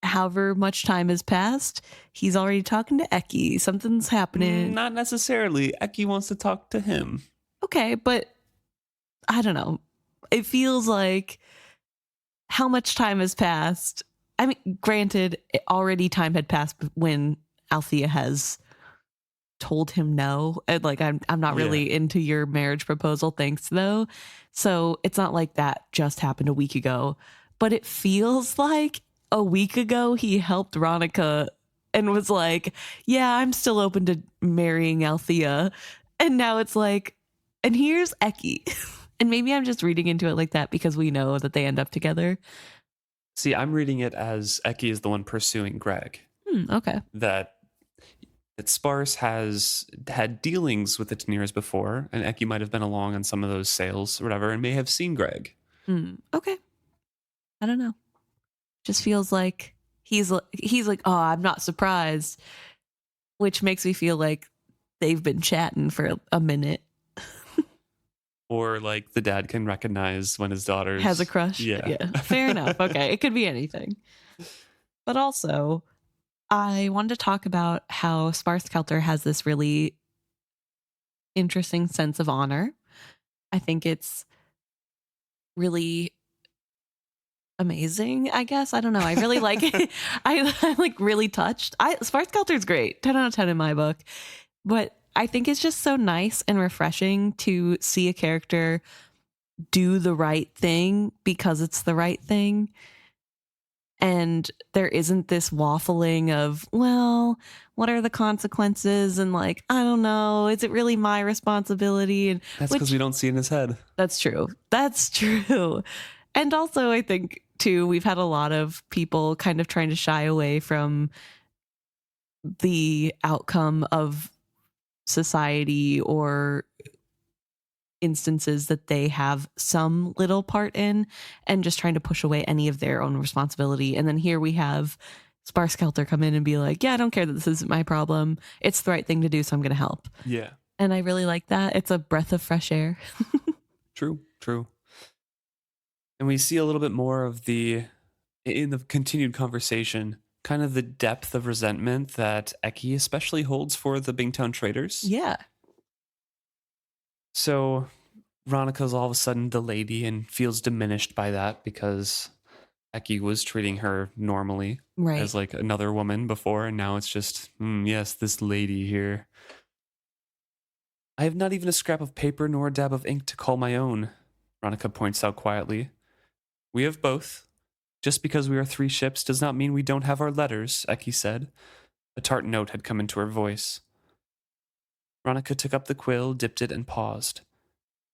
however much time has passed, he's already talking to Eki. Something's happening. Not necessarily. Eki wants to talk to him. Okay, but I don't know. It feels like how much time has passed. I mean, granted, already time had passed when Althea has told him no. And like, I'm not really into your marriage proposal, thanks though. So it's not like that just happened a week ago. But it feels like a week ago, he helped Ronica and was like, yeah, I'm still open to marrying Althea. And now it's like, and here's Eki. And maybe I'm just reading into it like that because we know that they end up together. See, I'm reading it as Eki is the one pursuing Greg. Okay. That Sparse has had dealings with the Taniras before, and Eki might have been along on some of those sales or whatever, and may have seen Greg. Okay. I don't know. Just feels like he's like, oh, I'm not surprised, which makes me feel like they've been chatting for a minute. Or like the dad can recognize when his daughter has a crush. Yeah. Fair enough. Okay. It could be anything. But also, I wanted to talk about how Sparse Kelter has this really interesting sense of honor. I think it's really amazing, I guess. I don't know. I really like it. I'm like really touched. Sparse Kelter's great. 10 out of 10 in my book. But I think it's just so nice and refreshing to see a character do the right thing because it's the right thing. And there isn't this waffling of, well, what are the consequences? And like, I don't know. Is it really my responsibility? And that's because we don't see it in his head. That's true. That's true. And also, I think, too, we've had a lot of people kind of trying to shy away from the outcome of society or instances that they have some little part in and just trying to push away any of their own responsibility. And then here we have Sparse Kelter come in and be like, yeah, I don't care that this isn't my problem. It's the right thing to do, so I'm going to help. Yeah. And I really like that. It's a breath of fresh air. True. And we see a little bit more of in the continued conversation, kind of the depth of resentment that Eki especially holds for the Bingtown traders. Yeah. So Ronica's all of a sudden the lady and feels diminished by that because Eki was treating her normally as like another woman before. And now it's just, yes, this lady here. I have not even a scrap of paper nor a dab of ink to call my own, Ronica points out quietly. We have both. Just because we are 3 ships does not mean we don't have our letters, Eki said. A tart note had come into her voice. Ronica took up the quill, dipped it, and paused.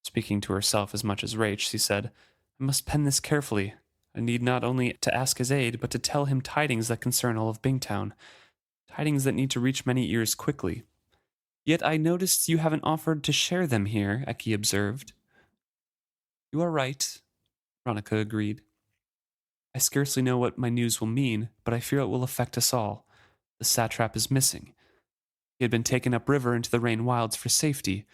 Speaking to herself as much as Rache, she said, I must pen this carefully. I need not only to ask his aid, but to tell him tidings that concern all of Bingtown. Tidings that need to reach many ears quickly. Yet I noticed you haven't offered to share them here, Eki observed. You are right, Ronica agreed. I scarcely know what my news will mean, but I fear it will affect us all. The Satrap is missing. He had been taken upriver into the Rain Wilds for safety.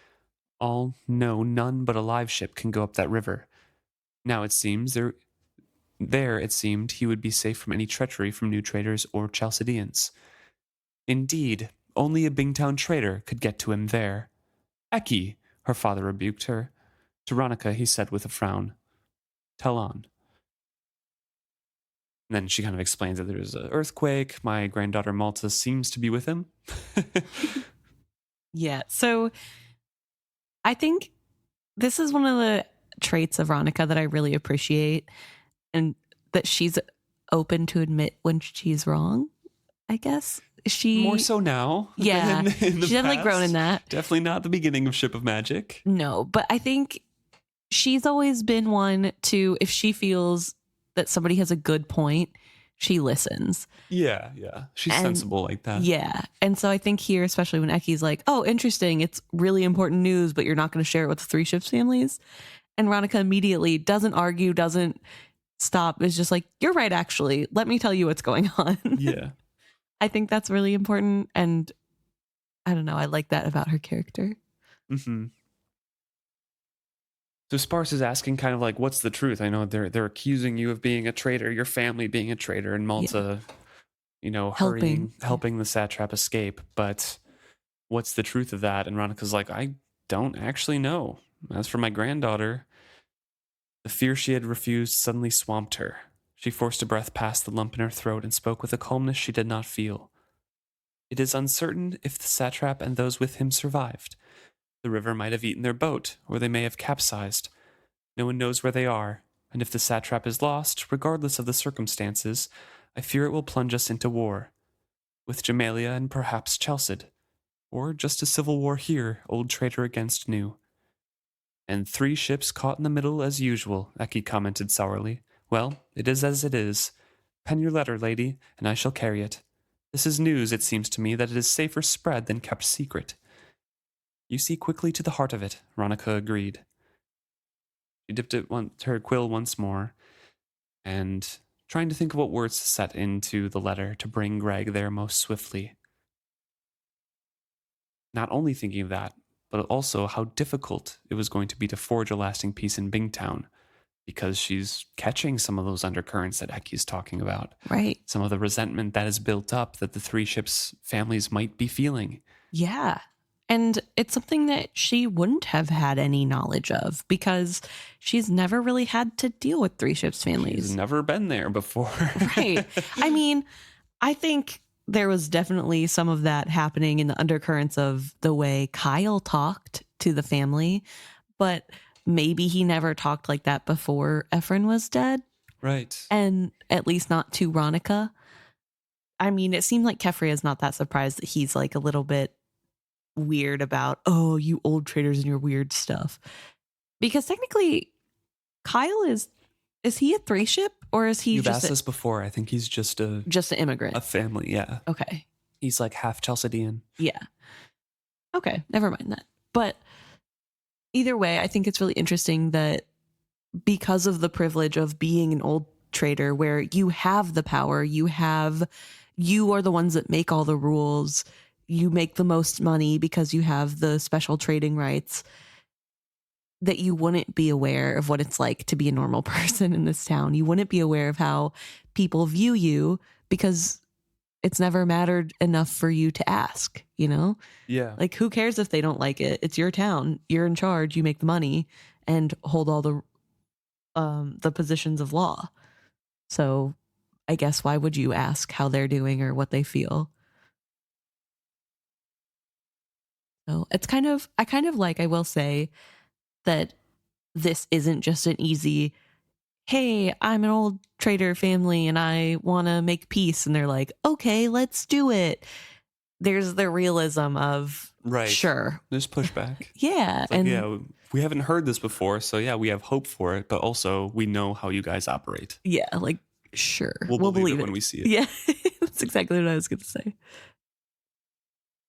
All know none but a live ship can go up that river. Now it seems there it seemed he would be safe from any treachery from new traders or Chalcedeans. Indeed, only a Bingtown trader could get to him there. Eki, her father rebuked her. To Ronica, he said with a frown, tell on. And then she kind of explains that there's an earthquake. My granddaughter Malta seems to be with him. Yeah. So I think this is one of the traits of Ronica that I really appreciate, and that she's open to admit when she's wrong, I guess. More so now Yeah, than in the she's definitely past. grown in that. Definitely not the beginning of Ship of Magic. No, but I think she's always been one to, if she feels that somebody has a good point, she listens. Yeah. She's sensible like that. Yeah. And so I think here, especially when Eki's like, oh, interesting, it's really important news, but you're not going to share it with the Three Ships families. And Ronica immediately doesn't argue, doesn't stop, is just like, you're right, actually. Let me tell you what's going on. Yeah. I think that's really important. And I don't know, I like that about her character. Mm-hmm. So Sparse is asking kind of like, what's the truth? I know they're accusing you of being a traitor, your family being a traitor, and Malta, helping the satrap escape. But what's the truth of that? And Ronica's like, I don't actually know. As for my granddaughter, the fear she had refused suddenly swamped her. She forced a breath past the lump in her throat and spoke with a calmness she did not feel. It is uncertain if the satrap and those with him survived. The river might have eaten their boat, or they may have capsized. No one knows where they are, and if the satrap is lost, regardless of the circumstances, I fear it will plunge us into war. With Jamalia and perhaps Chelsid. Or just a civil war here, old traitor against new. And 3 ships caught in the middle as usual, Eki commented sourly. Well, it is as it is. Pen your letter, lady, and I shall carry it. This is news, it seems to me, that it is safer spread than kept secret. You see quickly to the heart of it, Ronica agreed. She dipped her quill once more, and trying to think of what words to set into the letter to bring Greg there most swiftly. Not only thinking of that, but also how difficult it was going to be to forge a lasting peace in Bingtown, because she's catching some of those undercurrents that Eki's talking about. Right. Some of the resentment that is built up that the 3 ships' families might be feeling. Yeah. And it's something that she wouldn't have had any knowledge of, because she's never really had to deal with 3 ships families. She's never been there before. Right. I mean, I think there was definitely some of that happening in the undercurrents of the way Kyle talked to the family, but maybe he never talked like that before Ephraim was dead. Right. And at least not to Ronica. I mean, it seemed like Kefri is not that surprised that he's like a little bit weird about, oh, you old traders and your weird stuff. Because technically, Kyle is he a 3 ship, or is he You've just asked this before. I think he's just an immigrant? A family, yeah. Okay. He's like half Chalcedean. Yeah. Okay, never mind that. But either way, I think it's really interesting that because of the privilege of being an old trader, where you have the power, you are the ones that make all the rules, you make the most money because you have the special trading rights, that you wouldn't be aware of what it's like to be a normal person in this town. You wouldn't be aware of how people view you, because it's never mattered enough for you to ask, Yeah. Like, who cares if they don't like it? It's your town. You're in charge. You make the money and hold all the positions of law. So I guess why would you ask how they're doing or what they feel? So I will say that this isn't just an easy, hey, I'm an old trader family and I want to make peace. And they're like, okay, let's do it. There's the realism of, right. Sure. There's pushback. Yeah. We haven't heard this before. So yeah, we have hope for it, but also we know how you guys operate. Yeah. Like, sure. We'll believe it when we see it. Yeah. That's exactly what I was going to say.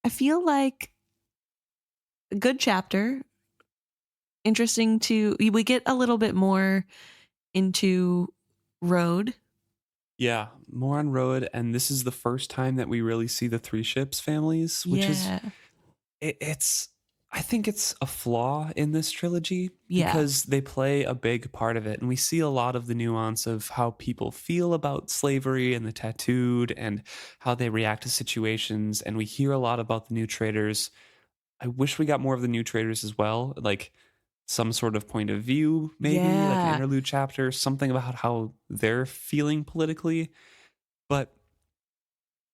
I feel like a good chapter. Interesting we get a little bit more into Roed. Yeah, more on Roed, and this is the first time that we really see the 3 ships families, which is I think it's a flaw in this trilogy because they play a big part of it, and we see a lot of the nuance of how people feel about slavery and the tattooed and how they react to situations, and we hear a lot about the new traders I wish we got more of the new traders as well, like some sort of point of view, maybe like an Yeah. interlude chapter, something about how they're feeling politically. But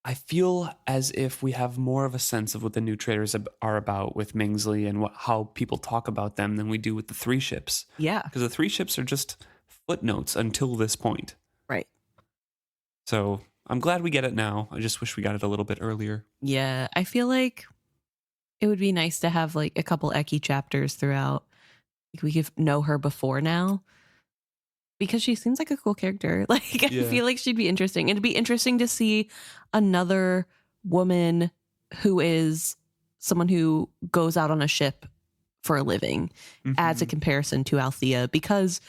I feel as if we have more of a sense of what the new traders are about with Mingsley and how people talk about them than we do with the three ships. Yeah. Because the three ships are just footnotes until this point. Right. So I'm glad we get it now. I just wish we got it a little bit earlier. Yeah. I feel like it would be nice to have like a couple Eki chapters throughout. Like we could know her before now because she seems like a cool character. Like I Yeah. feel like she'd be interesting. It'd be interesting to see another woman who is someone who goes out on a ship for a living as a comparison to Althea, because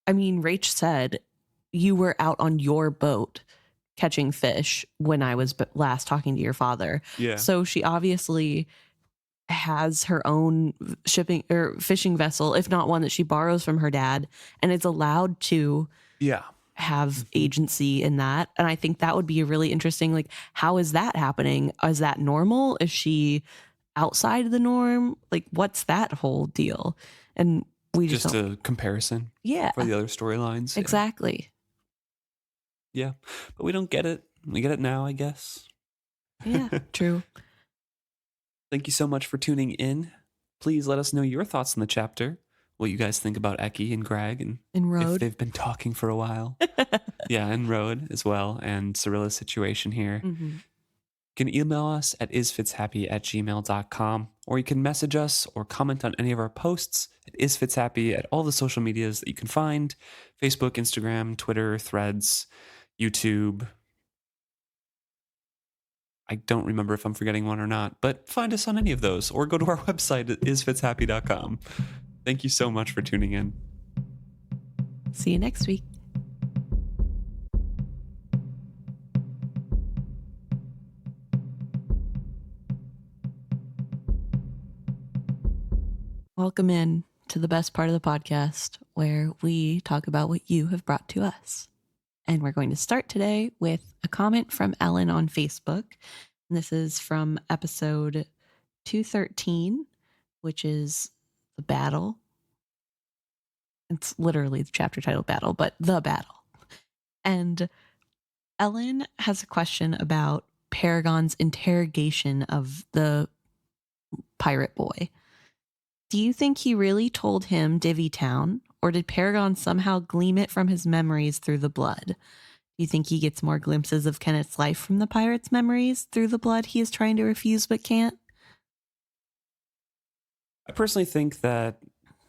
I mean, Rache said you were out on your boat catching fish when I was last talking to your father. Yeah. So she obviously has her own shipping or fishing vessel, if not one that she borrows from her dad, and is allowed to Yeah. have agency in that. And I think that would be really interesting. Like, how is that happening? Is that normal? Is she outside the norm? Like, what's that whole deal? And we just a comparison yeah, for the other storylines. exactly. Yeah. But we don't get it. We get it now, I guess. Yeah, true. Thank you so much for tuning in. Please let us know your thoughts on the chapter, what you guys think about Eki and Greg, and And if Roed. they've been talking for a while. Yeah, and Roed as well, and Serilla's situation here. Mm-hmm. You can email us at isfitshappy@gmail.com, or you can message us or comment on any of our posts at isfitshappy at all the social medias that you can find: Facebook, Instagram, Twitter, Threads, YouTube. I don't remember if I'm forgetting one or not, but find us on any of those, or go to our website at isfitshappy.com. Thank you so much for tuning in. See you next week. Welcome in to the best part of the podcast, where we talk about what you have brought to us. And we're going to start today with a comment from Ellen on Facebook. And this is from episode 213, which is The Battle. It's literally the chapter title Battle, but The Battle. And Ellen has a question about Paragon's interrogation of the pirate boy. Do you think he really told him Divvy Town, or did Paragon somehow glean it from his memories through the blood? Do you think he gets more glimpses of Kenneth's life from the pirate's memories through the blood he is trying to refuse but can't? I personally think that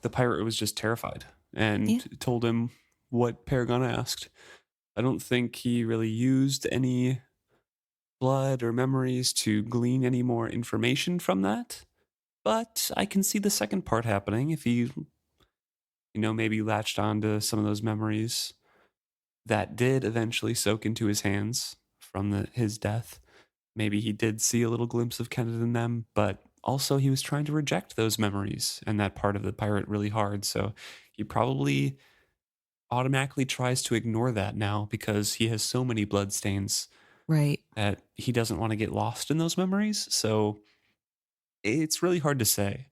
the pirate was just terrified and told him what Paragon asked. I don't think he really used any blood or memories to glean any more information from that. But I can see the second part happening if he, maybe latched onto some of those memories that did eventually soak into his hands from his death. Maybe he did see a little glimpse of Kenneth in them, but also he was trying to reject those memories and that part of the pirate really hard. So he probably automatically tries to ignore that now because he has so many bloodstains. Right. That he doesn't want to get lost in those memories. So it's really hard to say.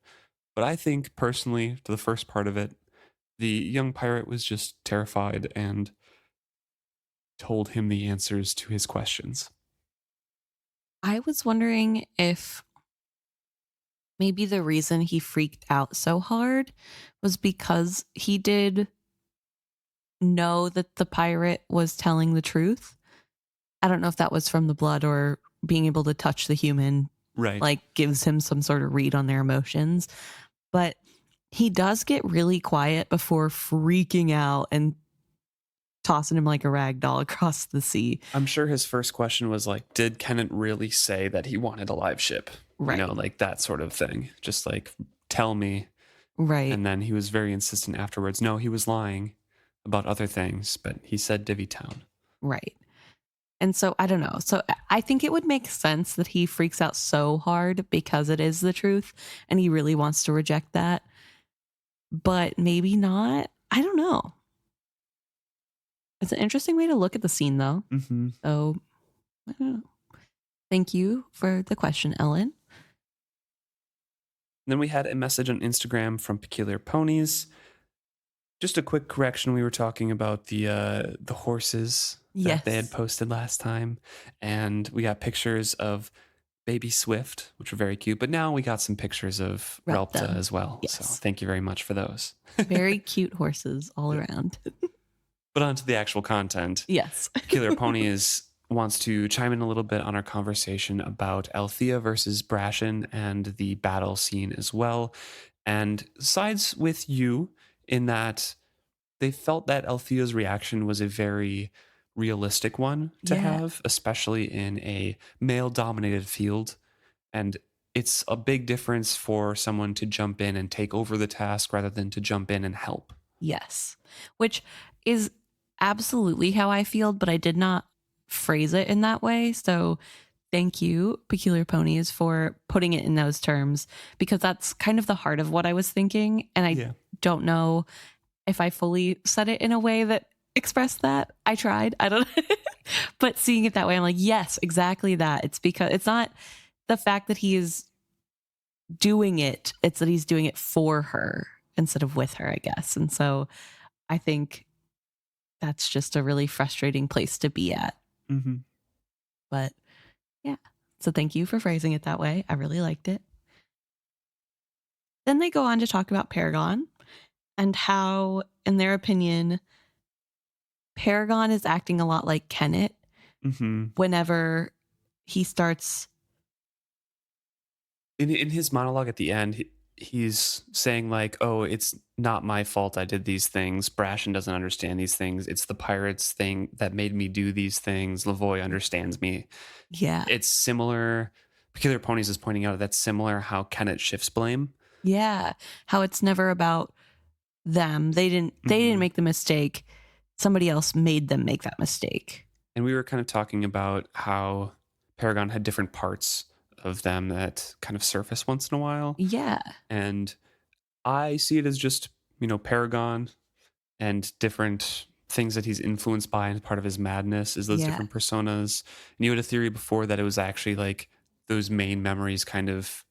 But I think personally, to the first part of it, the young pirate was just terrified and told him the answers to his questions. I was wondering if maybe the reason he freaked out so hard was because he did know that the pirate was telling the truth. I don't know if that was from the blood or being able to touch the human, right? Like gives him some sort of read on their emotions. But he does get really quiet before freaking out and tossing him like a rag doll across the sea. I'm sure his first question was like, did Kenneth really say that he wanted a live ship? Right. Like that sort of thing. Just like, tell me. Right. And then he was very insistent afterwards. No, he was lying about other things, but he said Divvy Town. Right. And so I don't know. So I think it would make sense that he freaks out so hard because it is the truth and he really wants to reject that. But maybe not. I don't know. It's an interesting way to look at the scene, though. Mm-hmm. So I don't know. Thank you for the question, Ellen. Then we had a message on Instagram from Peculiar Ponies. Just a quick correction. We were talking about the horses that they had Yes. posted last time, and we got pictures of baby Swift, which were very cute. But now we got some pictures of Relpta as well. Yes. So thank you very much for those. Very cute horses all around. But on to the actual content. Yes. Peculiar Ponies wants to chime in a little bit on our conversation about Althea versus Brashen and the battle scene as well, and sides with you in that they felt that Althea's reaction was a very realistic one to have, especially in a male-dominated field. And it's a big difference for someone to jump in and take over the task rather than to jump in and help. Yes. Which is absolutely how I feel, but I did not phrase it in that way. So thank you, Peculiar Ponies, for putting it in those terms, because that's kind of the heart of what I was thinking. And I don't know if I fully said it in a way that expressed that. I tried. I don't know. But seeing it that way, I'm like, yes, exactly that. It's because it's not the fact that he is doing it, it's that he's doing it for her instead of with her, I guess. And so I think that's just a really frustrating place to be at. Mm-hmm. But yeah, so thank you for phrasing it that way. I really liked it. Then they go on to talk about Paragon and how, in their opinion, Paragon is acting a lot like Kenneth whenever he starts. In his monologue at the end, he's saying like, oh, it's not my fault I did these things. Brashen doesn't understand these things. It's the pirates thing that made me do these things. Lavoy understands me. Yeah. It's similar. Peculiar Ponies is pointing out that's similar how Kenneth shifts blame. Yeah. How it's never about them. They didn't make the mistake. Somebody else made them make that mistake. And we were kind of talking about how Paragon had different parts of them that kind of surface once in a while. Yeah. And I see it as just, Paragon and different things that he's influenced by, and part of his madness is those different personas. And you had a theory before that it was actually like those main memories kind of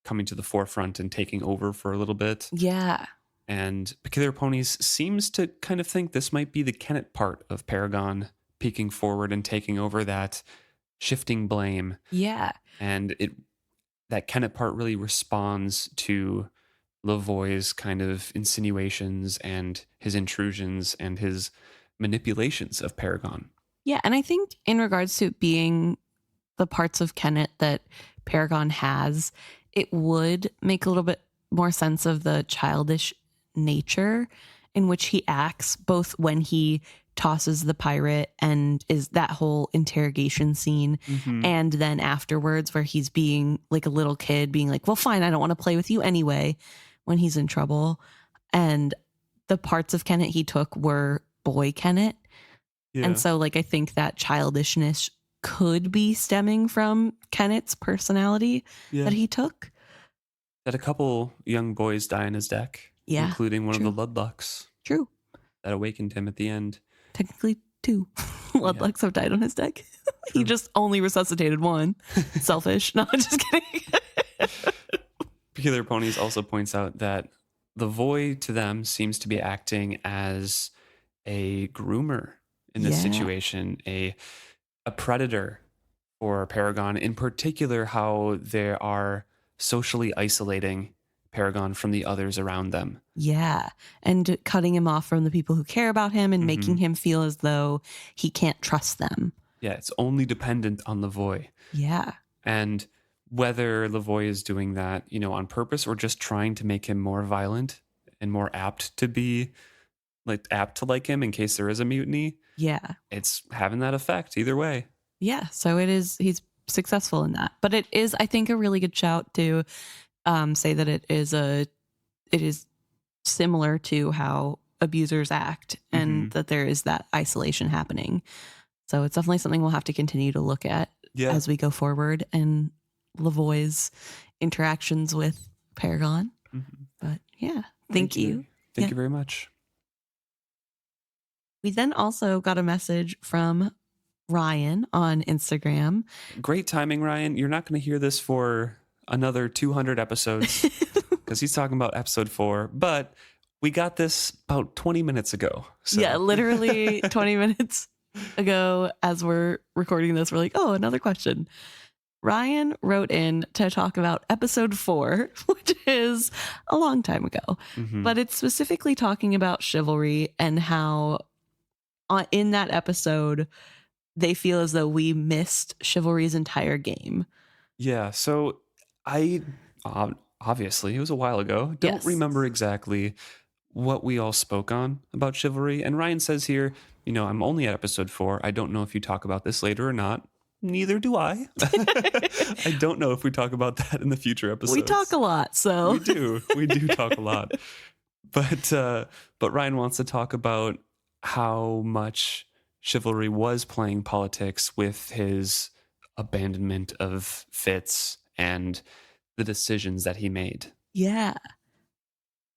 coming to the forefront and taking over for a little bit. Yeah. And Peculiar Ponies seems to kind of think this might be the Kenneth part of Paragon peeking forward and taking over that shifting blame. Yeah. And that Kenneth part really responds to Lavoy's kind of insinuations and his intrusions and his manipulations of Paragon. Yeah, and I think in regards to it being the parts of Kenneth that Paragon has, it would make a little bit more sense of the childish nature in which he acts, both when he tosses the pirate and is that whole interrogation scene, and then afterwards where he's being like a little kid being like, well, fine, I don't want to play with you anyway, when he's in trouble. And the parts of Kenneth he took were boy Kenneth. And so like I think that childishness could be stemming from Kenneth's personality that he took. That a couple young boys die in his deck, including one of the Ludlucks. True. That awakened him at the end. Technically 2 Ludlucks have died on his deck. He just only resuscitated 1. Selfish. No, I'm just kidding. Peculiar Ponies also points out that the Void to them seems to be acting as a groomer in this situation, a predator for Paragon, in particular how they are socially isolating Paragon from the others around them. Yeah. And cutting him off from the people who care about him and making him feel as though he can't trust them. Yeah, it's only dependent on Lavoy. Yeah. And whether Lavoy is doing that, on purpose or just trying to make him more violent and more apt to like him in case there is a mutiny. Yeah. It's having that effect either way. Yeah. So he's successful in that. But it is, I think, a really good shout to say that it is similar to how abusers act and that there is that isolation happening. So it's definitely something we'll have to continue to look at as we go forward and Lavoy's interactions with Paragon. But yeah, thank you. Thank you very much. We then also got a message from Ryan on Instagram. Great timing, Ryan. You're not going to hear this for another 200 episodes because he's talking about episode 4, but we got this about 20 minutes ago. So. Yeah, literally 20 minutes ago as we're recording this, we're like, oh, another question. Ryan wrote in to talk about episode 4, which is a long time ago, but it's specifically talking about chivalry and how in that episode, they feel as though we missed chivalry's entire game. Yeah, so I obviously, it was a while ago. Don't remember exactly what we all spoke on about chivalry. And Ryan says here, I'm only at episode 4. I don't know if you talk about this later or not. Neither do I. I don't know if we talk about that in the future episodes. We talk a lot, so. We do talk a lot. But Ryan wants to talk about how much chivalry was playing politics with his abandonment of Fitz and the decisions that he made. Yeah.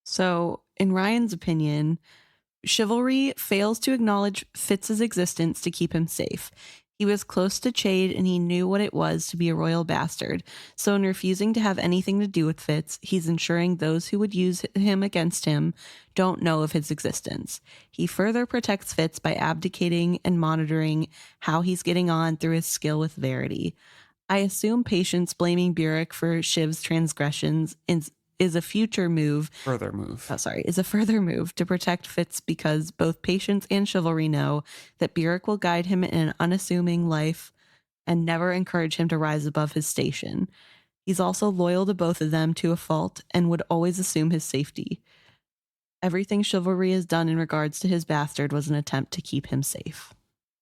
So, in Ryan's opinion, chivalry fails to acknowledge Fitz's existence to keep him safe. He was close to Chade and he knew what it was to be a royal bastard. So in refusing to have anything to do with Fitz, he's ensuring those who would use him against him don't know of his existence. He further protects Fitz by abdicating and monitoring how he's getting on through his skill with Verity. I assume Patience blaming Burek for Shiv's transgressions is a further move to protect Fitz because both Patience and Chivalry know that Burek will guide him in an unassuming life and never encourage him to rise above his station. He's also loyal to both of them to a fault and would always assume his safety. Everything Chivalry has done in regards to his bastard was an attempt to keep him safe.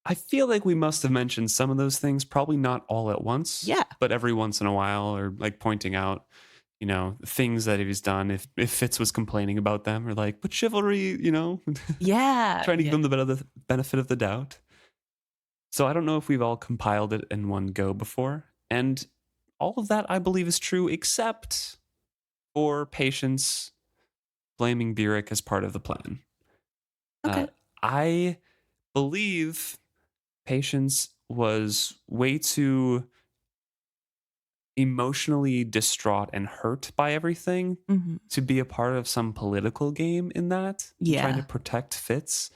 I feel like we must have mentioned some of those things, probably not all at once. Yeah. But every once in a while, or like pointing out, things that he's done. If Fitz was complaining about them, or like, but chivalry, yeah, trying to give him the benefit of the doubt. So I don't know if we've all compiled it in one go before, and all of that I believe is true, except for Patience blaming Burek as part of the plan. Okay. I believe Patience was way too emotionally distraught and hurt by everything to be a part of some political game in that. Yeah. Trying to protect Fitz.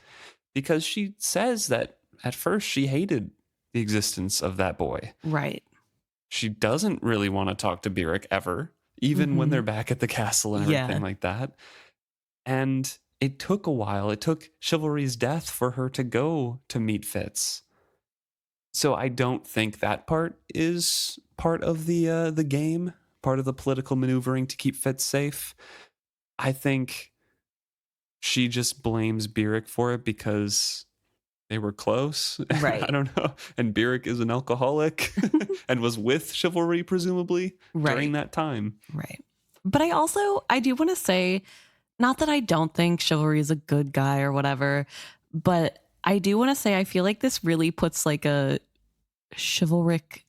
Because she says that at first she hated the existence of that boy. Right. She doesn't really want to talk to Burek ever, even when they're back at the castle and everything like that. And it took a while. It took Chivalry's death for her to go to meet Fitz. So I don't think that part is part of the game, part of the political maneuvering to keep Fitz safe. I think she just blames Burek for it because they were close. Right. I don't know. And Burek is an alcoholic and was with Chivalry, presumably, during that time. Right. But I do want to say, not that I don't think Chivalry is a good guy or whatever, but I do want to say I feel like this really puts like a chivalric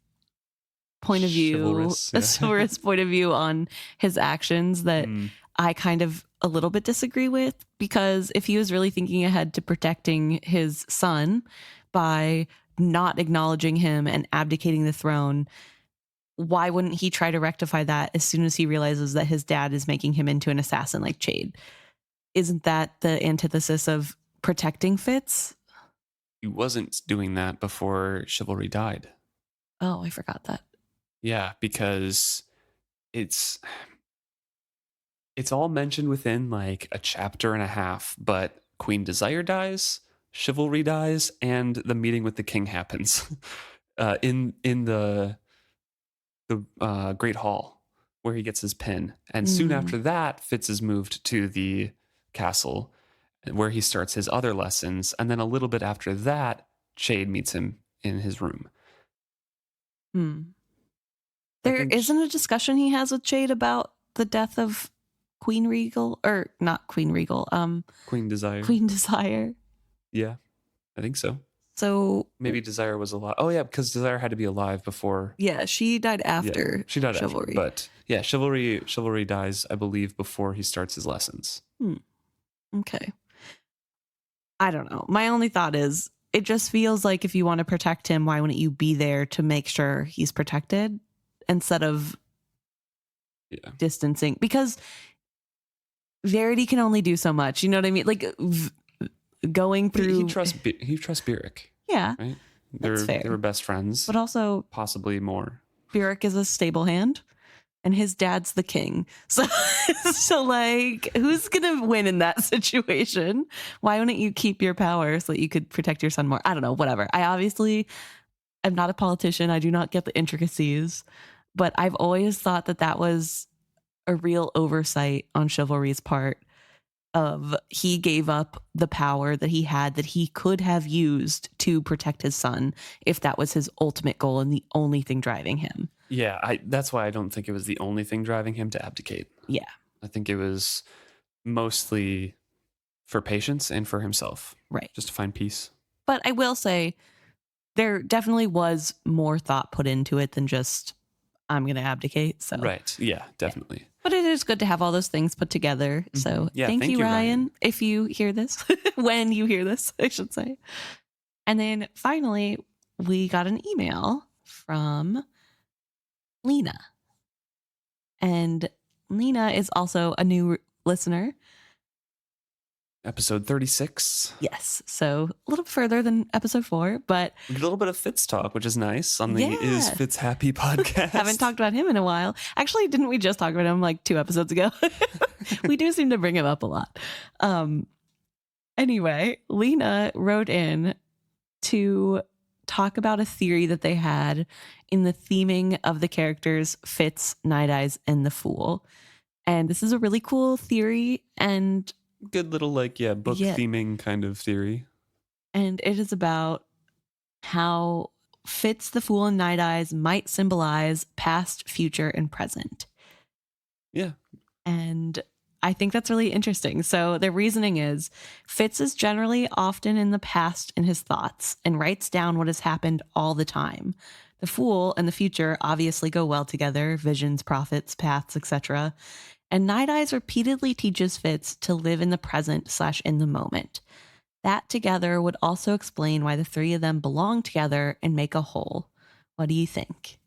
point of view, a chivalrous point of view on his actions that I kind of a little bit disagree with, because if he was really thinking ahead to protecting his son by not acknowledging him and abdicating the throne, why wouldn't he try to rectify that as soon as he realizes that his dad is making him into an assassin like Chade? Isn't that the antithesis of protecting Fitz? He wasn't doing that before Chivalry died. Oh, I forgot that. Yeah, because it's all mentioned within like a chapter and a half, but Queen Desire dies, Chivalry dies, and the meeting with the king happens in the Great Hall where he gets his pin. And soon after that, Fitz is moved to the castle where he starts his other lessons. And then a little bit after that, Chade meets him in his room. There isn't a discussion he has with Chade about the death of Queen Regal, or not Queen Regal, Queen Desire. Queen Desire. Yeah, I think so. So maybe Desire was alive. Oh yeah, because Desire had to be alive before. Yeah, she died after. Yeah, she died Chivalry. after, but yeah, Chivalry dies, I believe, before he starts his lessons. Okay. I don't know. My only thought is, it just feels like if you want to protect him, why wouldn't you be there to make sure he's protected instead of distancing, because Verity can only do so much. You know what I mean? Like going through. He trusts Beric. Yeah, right. that's fair. They were best friends, but also possibly more. Beric is a stable hand, and his dad's the king. So like, who's gonna win in that situation? Why wouldn't you keep your power so that you could protect your son more? I don't know. Whatever. I obviously am not a politician. I do not get the intricacies, but I've always thought that was a real oversight on Chivalry's part. Of he gave up the power that he had that he could have used to protect his son if that was his ultimate goal and the only thing driving him. Yeah, that's why I don't think it was the only thing driving him to abdicate. Yeah. I think it was mostly for patience and for himself. Right. Just to find peace. But I will say there definitely was more thought put into it than just, I'm going to abdicate. So right. Yeah, definitely. Yeah. But it is good to have all those things put together. So thank you, Ryan, if you hear this, when you hear this, I should say. And then finally, we got an email from Lena. And Lena is also a new listener. Episode 36. Yes. So a little further than episode 4, but a little bit of Fitz talk, which is nice on the Is Fitz Happy podcast. Haven't talked about him in a while. Actually, didn't we just talk about him like 2 episodes ago? We do seem to bring him up a lot. Anyway, Lena wrote in to talk about a theory that they had in the theming of the characters Fitz, Night Eyes, and the Fool. And this is a really cool theory and good little book theming kind of theory. And it is about how Fitz, the Fool, and Night Eyes might symbolize past, future, and present. Yeah. And I think that's really interesting. So their reasoning is Fitz is generally often in the past in his thoughts and writes down what has happened all the time. The Fool and the future obviously go well together, visions, prophets, paths, etc. And Night Eyes repeatedly teaches Fitz to live in the present / in the moment. That together would also explain why the 3 of them belong together and make a whole. What do you think?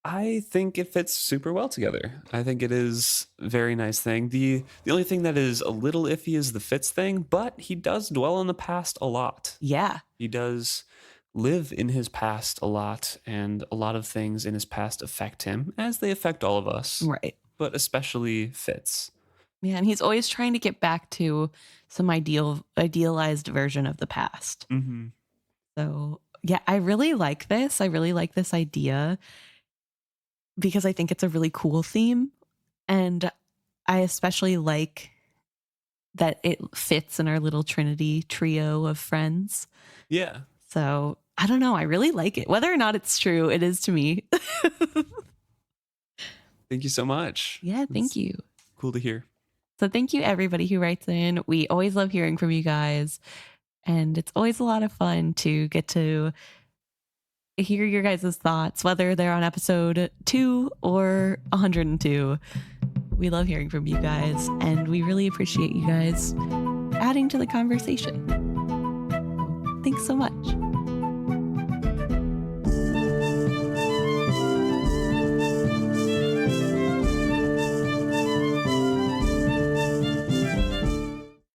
I think it fits super well together. I think it is a very nice thing. The only thing that is a little iffy is the Fitz thing, but he does dwell on the past a lot. Yeah. He does live in his past a lot, and a lot of things in his past affect him, as they affect all of us. Right. But especially Fitz. Yeah, and he's always trying to get back to some idealized version of the past. Mm-hmm. So, yeah, I really like this. I really like this idea because I think it's a really cool theme. And I especially like that it fits in our little Trinity trio of friends. Yeah. So, I don't know. I really like it. Whether or not it's true, it is to me. Thank you so much. Yeah, thank you. Cool to hear. So thank you everybody who writes in. We always love hearing from you guys. And it's always a lot of fun to get to hear your guys' thoughts, whether they're on episode 2 or 102. We love hearing from you guys, and we really appreciate you guys adding to the conversation. Thanks so much.